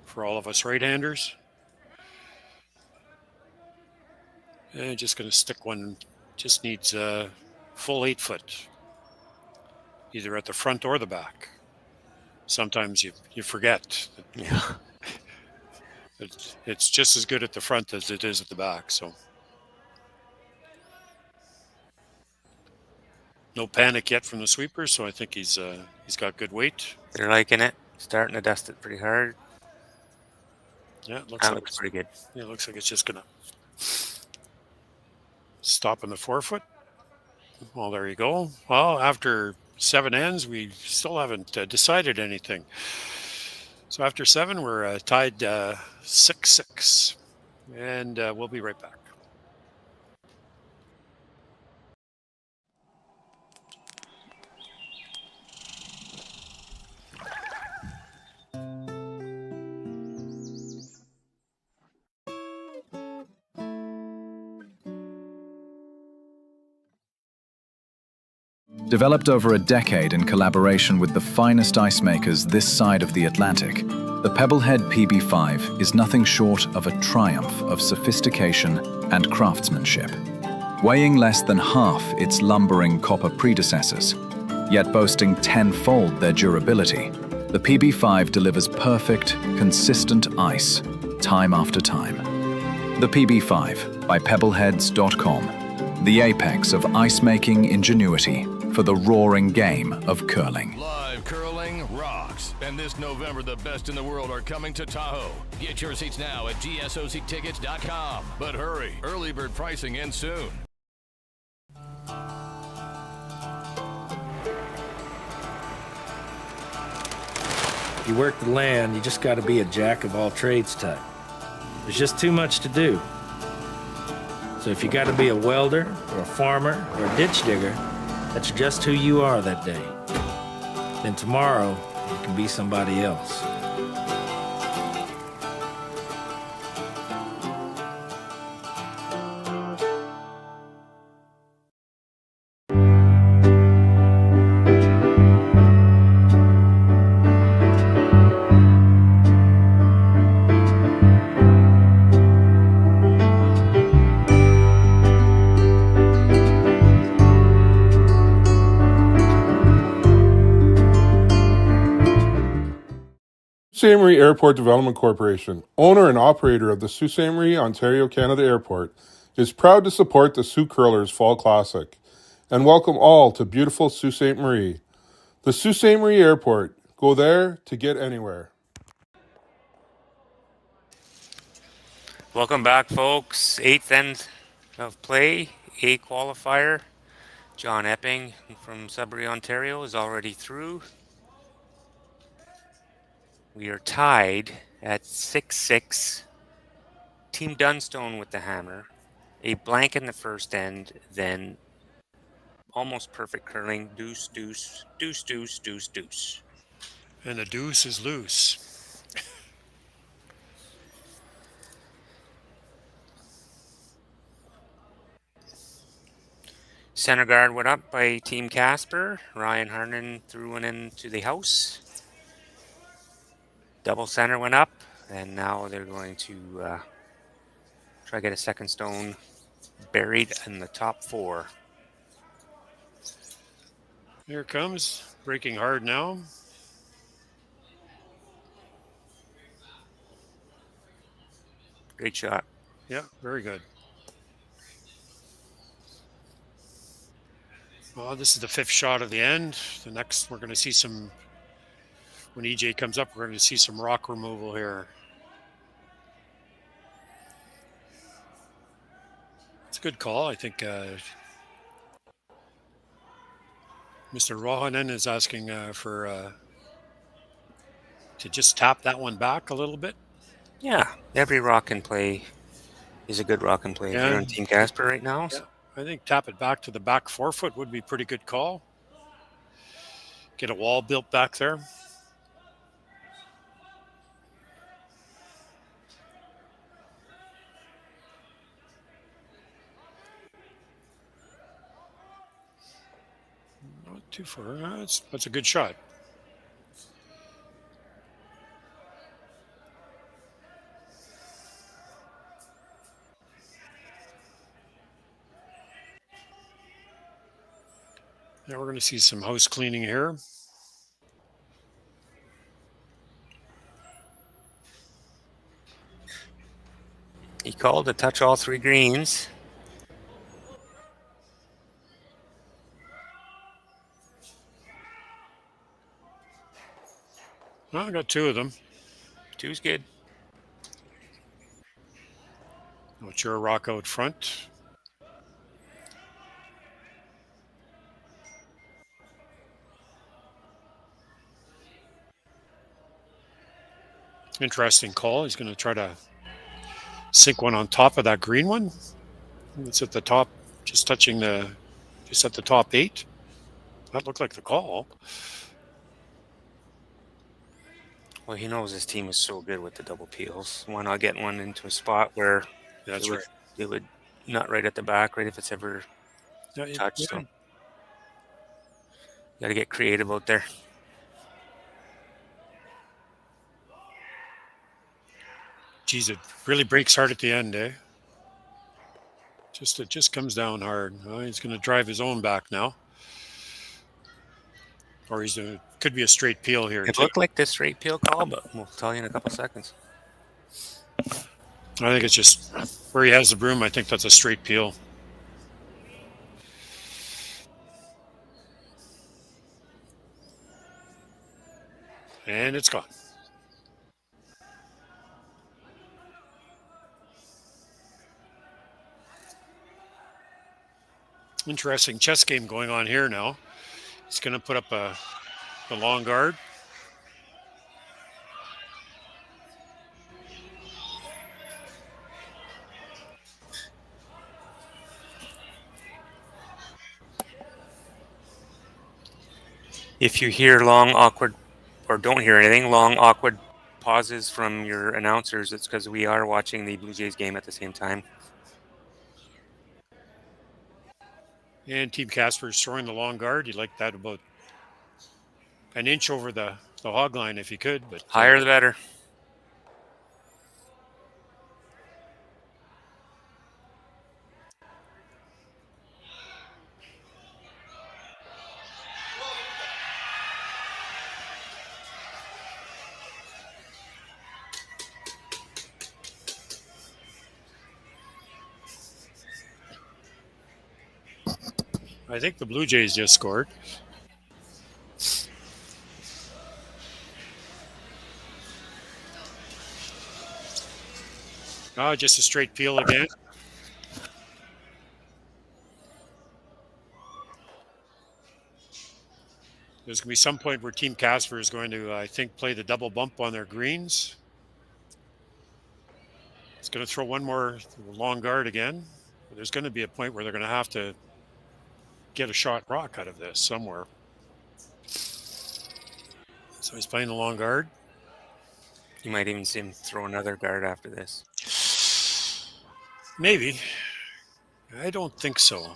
for all of us right-handers. And just going to stick one. Just needs a full 8 foot, either at the front or the back. Sometimes you forget. Yeah. It's just as good at the front as it is at the back. So no panic yet from the sweeper. So I think he's got good weight. They're liking it. Starting to dust it pretty hard. Yeah, it looks That like looks pretty good. Yeah, it looks like it's just gonna stop in the 4 foot. Well, there you go. Well, after 7 ends, we still haven't decided anything. So after 7, we're tied 6-6, and we'll be right back. Developed over a decade in collaboration with the finest ice makers this side of the Atlantic, the Pebblehead PB5 is nothing short of a triumph of sophistication and craftsmanship. Weighing less than half its lumbering copper predecessors, yet boasting tenfold their durability, the PB5 delivers perfect, consistent ice, time after time. The PB5 by pebbleheads.com, the apex of ice-making ingenuity for the roaring game of curling. Live curling rocks. And this November, the best in the world are coming to Tahoe. Get your seats now at gsoctickets.com. But hurry, early bird pricing ends soon. If you work the land, you just got to be a jack of all trades type. There's just too much to do. So if you got to be a welder or a farmer or a ditch digger, that's just who you are that day. Then tomorrow, you can be somebody else. Ste.Marie Airport Development Corporation, owner and operator of the Ste.Marie, Ontario, Canada Airport, is proud to support the Sault Curlers Fall Classic and welcome all to beautiful Sault Ste. Marie. The Sault Ste. Marie Airport. Go there to get anywhere. Welcome back, folks. 8th end of play, A qualifier. John Epping from Sudbury, Ontario is already through. We are tied at 6-6. Team Dunstone with the hammer. A blank in the first end, then almost perfect curling. Deuce, deuce, deuce, deuce, deuce, deuce. And the deuce is loose. Center guard went up by Team Casper. Ryan Harnan threw one into the house. Double center went up, and now they're going to try to get a second stone buried in the top 4. Here it comes, breaking hard now. Great shot. Yeah, very good. Well, this is the 5th shot of the end. The next, we're going to see some, when EJ comes up, we're going to see some rock removal here. It's a good call. I think Mr. Rohanen is asking to just tap that one back a little bit. Yeah, every rock and play is a good rock and play if you're on Team Casper right now. So. I think tap it back to the back forefoot would be a pretty good call. Get a wall built back there. Not too far. That's a good shot. Now we're going to see some house cleaning here. He called to touch all 3 greens. Well, I got 2 of them. 2's good. What's your rock out front? Interesting call. He's going to try to sink one on top of that green one. It's at the top, just at the top 8. That looked like the call. Well, he knows his team is so good with the double peels. Why not get one into a spot where it would not right at the back, right if it's ever touched. So you got to get creative out there. Geez, it really breaks hard at the end, eh? It just comes down hard. He's going to drive his own back now. Or could be a straight peel here. It looked like this straight peel call, but we'll tell you in a couple seconds. I think it's just where he has the broom. I think that's a straight peel. And it's gone. Interesting chess game going on here now. He's going to put up the long guard. If you hear long, awkward, or don't hear anything, long, awkward pauses from your announcers, it's because we are watching the Blue Jays game at the same time. And Team Casper is throwing the long guard. You'd like that about an inch over the hog line if you could. But higher the better. I think the Blue Jays just scored. Oh, just a straight peel again. There's going to be some point where Team Casper is going to, I think, play the double bump on their greens. It's going to throw one more long guard again. There's going to be a point where they're going to have to get a shot rock out of this somewhere. So he's playing the long guard. You might even see him throw another guard after this. Maybe. I don't think so.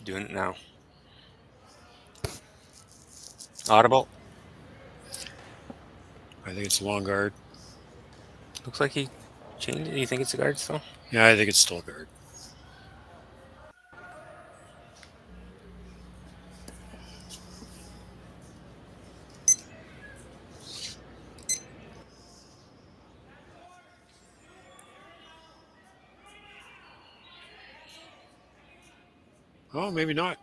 Doing it now. Audible. I think it's a long guard. Looks like he changed it. You think it's a guard still? Yeah, I think it's still a guard. Oh, maybe not.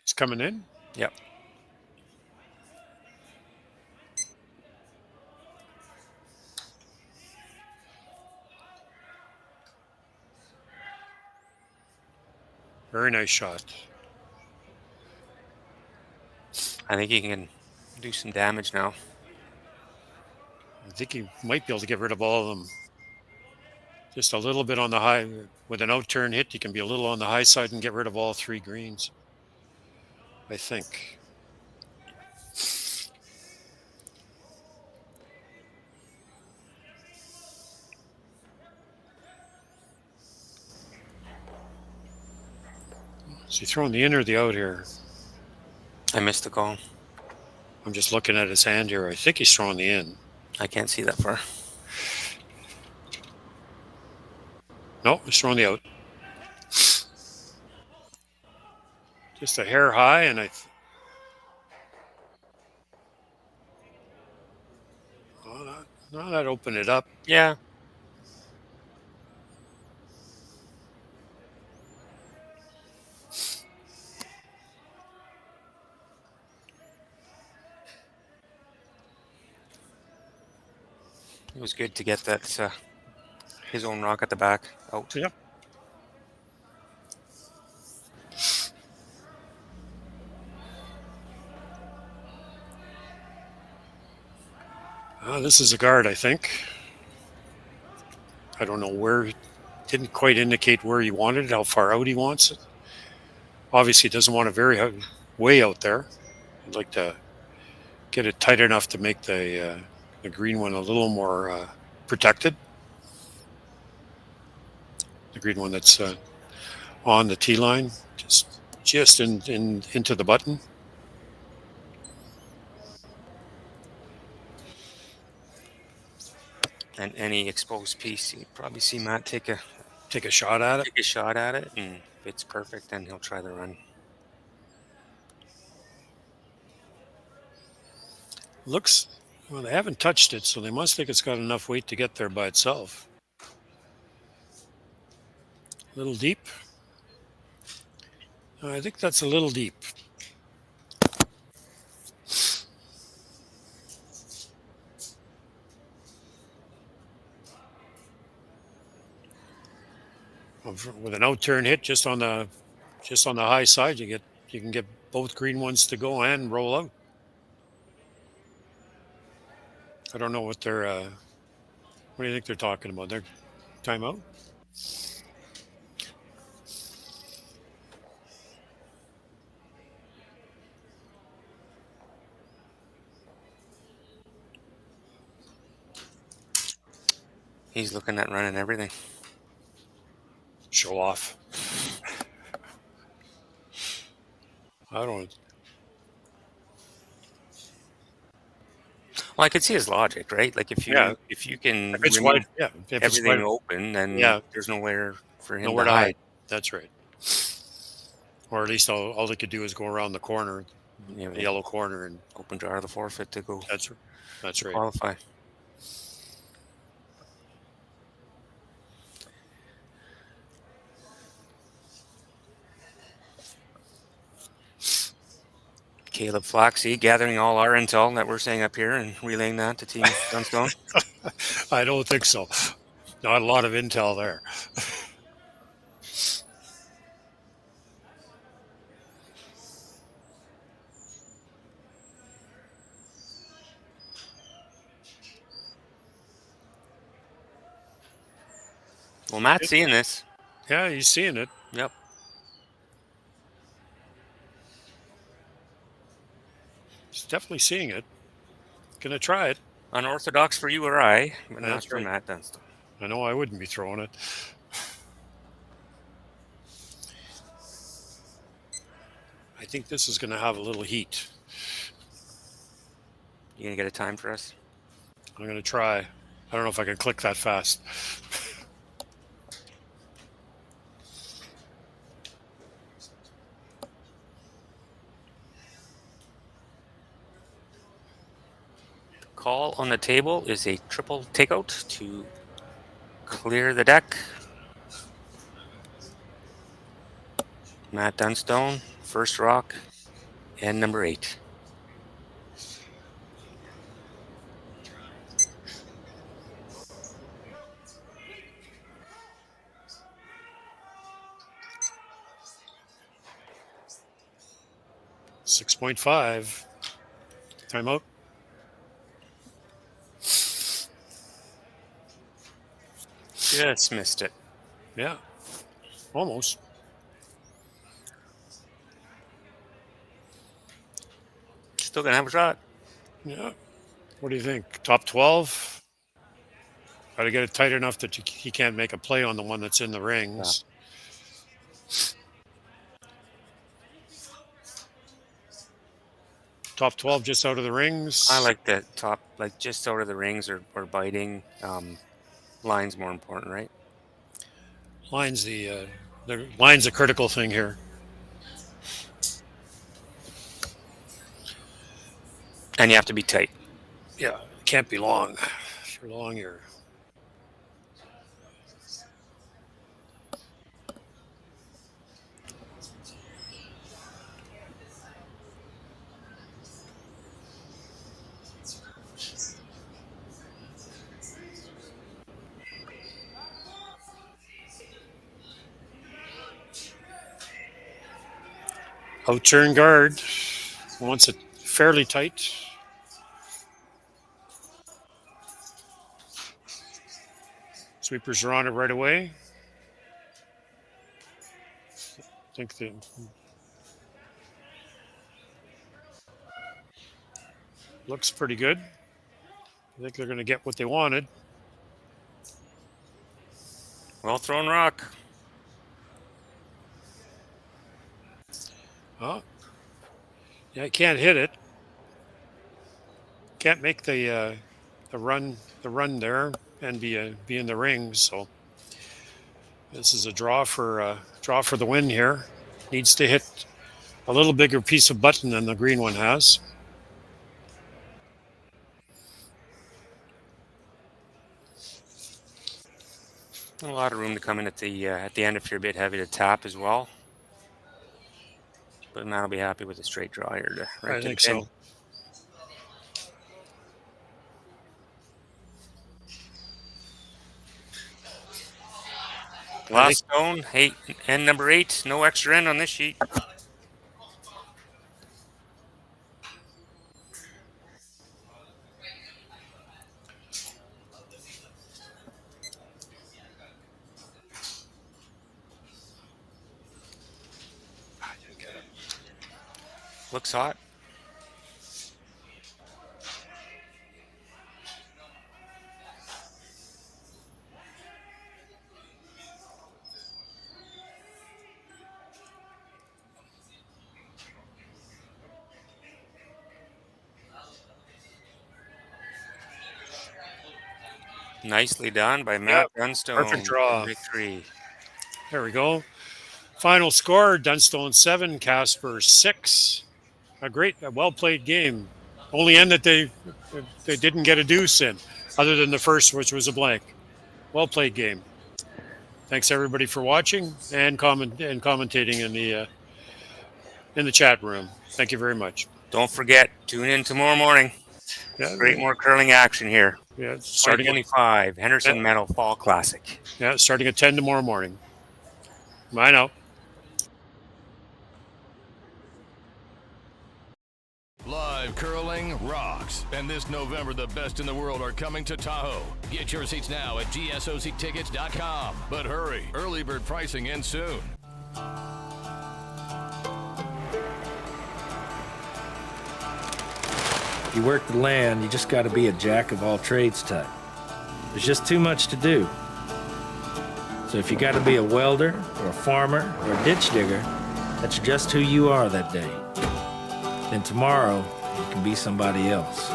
He's coming in. Yep. Very nice shot. I think he can do some damage now. I think he might be able to get rid of all of them. Just a little bit on the high. With an out-turn hit, you can be a little on the high side and get rid of all 3 greens. I think. Is he throwing the in or the out here? I missed the call. I'm just looking at his hand here. I think he's throwing the in. I can't see that far. No, he's throwing the out. Just a hair high, and that opened it up. Yeah. It was good to get that his own rock at the back out. Yep. This is a guard, I think. I don't know where. Didn't quite indicate where he wanted it, how far out he wants it. Obviously, he doesn't want it very way out there. He'd like to get it tight enough to make the green one a little more protected. The green one that's on the tee line, just into the button. And any exposed piece, you probably see Matt take a shot at it. Take a shot at it, and if it's perfect, then he'll try the run. Looks, well, they haven't touched it, so they must think it's got enough weight to get there by itself. A little deep. I think that's a little deep. With an out-turn hit just on the high side, you can get both green ones to go and roll out. I don't know what they're. What do you think they're talking about? Their timeout? He's looking at running everything. Show off. I don't. Well, I could see his logic, right? Like if you can if it's remove wide, if it's everything wide, open, then there's nowhere for him nowhere to hide. That's right. Or at least all they could do is go around the corner, the yellow corner, and open jar the forfeit to go. That's right. Qualify. Caleb Flaxey gathering all our intel that we're saying up here and relaying that to Team Dunstone. I don't think so. Not a lot of intel there. Well, Matt's seeing this. Yeah, he's seeing it. Yep. He's definitely seeing it. Gonna try it. Unorthodox for you or I, but not That's for right. Matt Dunstone. I know I wouldn't be throwing it. I think this is gonna have a little heat. You gonna get a time for us? I'm gonna try. I don't know if I can click that fast. Call on the table is a triple takeout to clear the deck. Matt Dunstone, first rock, and number 8. 6.5. Timeout. Just missed it. Yeah, almost. Still gonna have a shot. Yeah. What do you think? Top 12? Got to get it tight enough that he can't make a play on the one that's in the rings. Top 12 just out of the rings. I like the top, like just out of the rings or biting. Line's more important, right? Line's the line's a critical thing here. And you have to be tight. Yeah, it can't be long. If you're long, you're... Out-turn guard. Wants it fairly tight. Sweepers are on it right away. I think the looks pretty good. I think they're going to get what they wanted. Well thrown rock. Oh, yeah, I can't hit it. Can't make the run there and be in the rings. So this is a draw for the win here. Needs to hit a little bigger piece of button than the green one has. A lot of room to come in at the end if you're a bit heavy to tap as well. But Matt will be happy with a straight draw here. I think so. Last stone, end number 8. No extra end on this sheet. Looks hot. Nicely done by Matt Dunstone. Perfect draw. Victory. There we go. Final score, Dunstone 7, Casper 6. A well-played game. Only end that they didn't get a deuce in, other than the first, which was a blank. Well-played game. Thanks everybody for watching and commentating in the chat room. Thank you very much. Don't forget, tune in tomorrow morning. Yeah, great more curling action here. Yeah, starting 2025 Henderson Medal Fall Classic. Yeah, starting at 10 tomorrow morning. Bye now. Live curling rocks. And this November, the best in the world are coming to Tahoe. Get your seats now at gsoctickets.com. But hurry, early bird pricing ends soon. If you work the land, you just got to be a jack of all trades type. There's just too much to do. So if you got to be a welder or a farmer or a ditch digger, that's just who you are that day. Then tomorrow, you can be somebody else.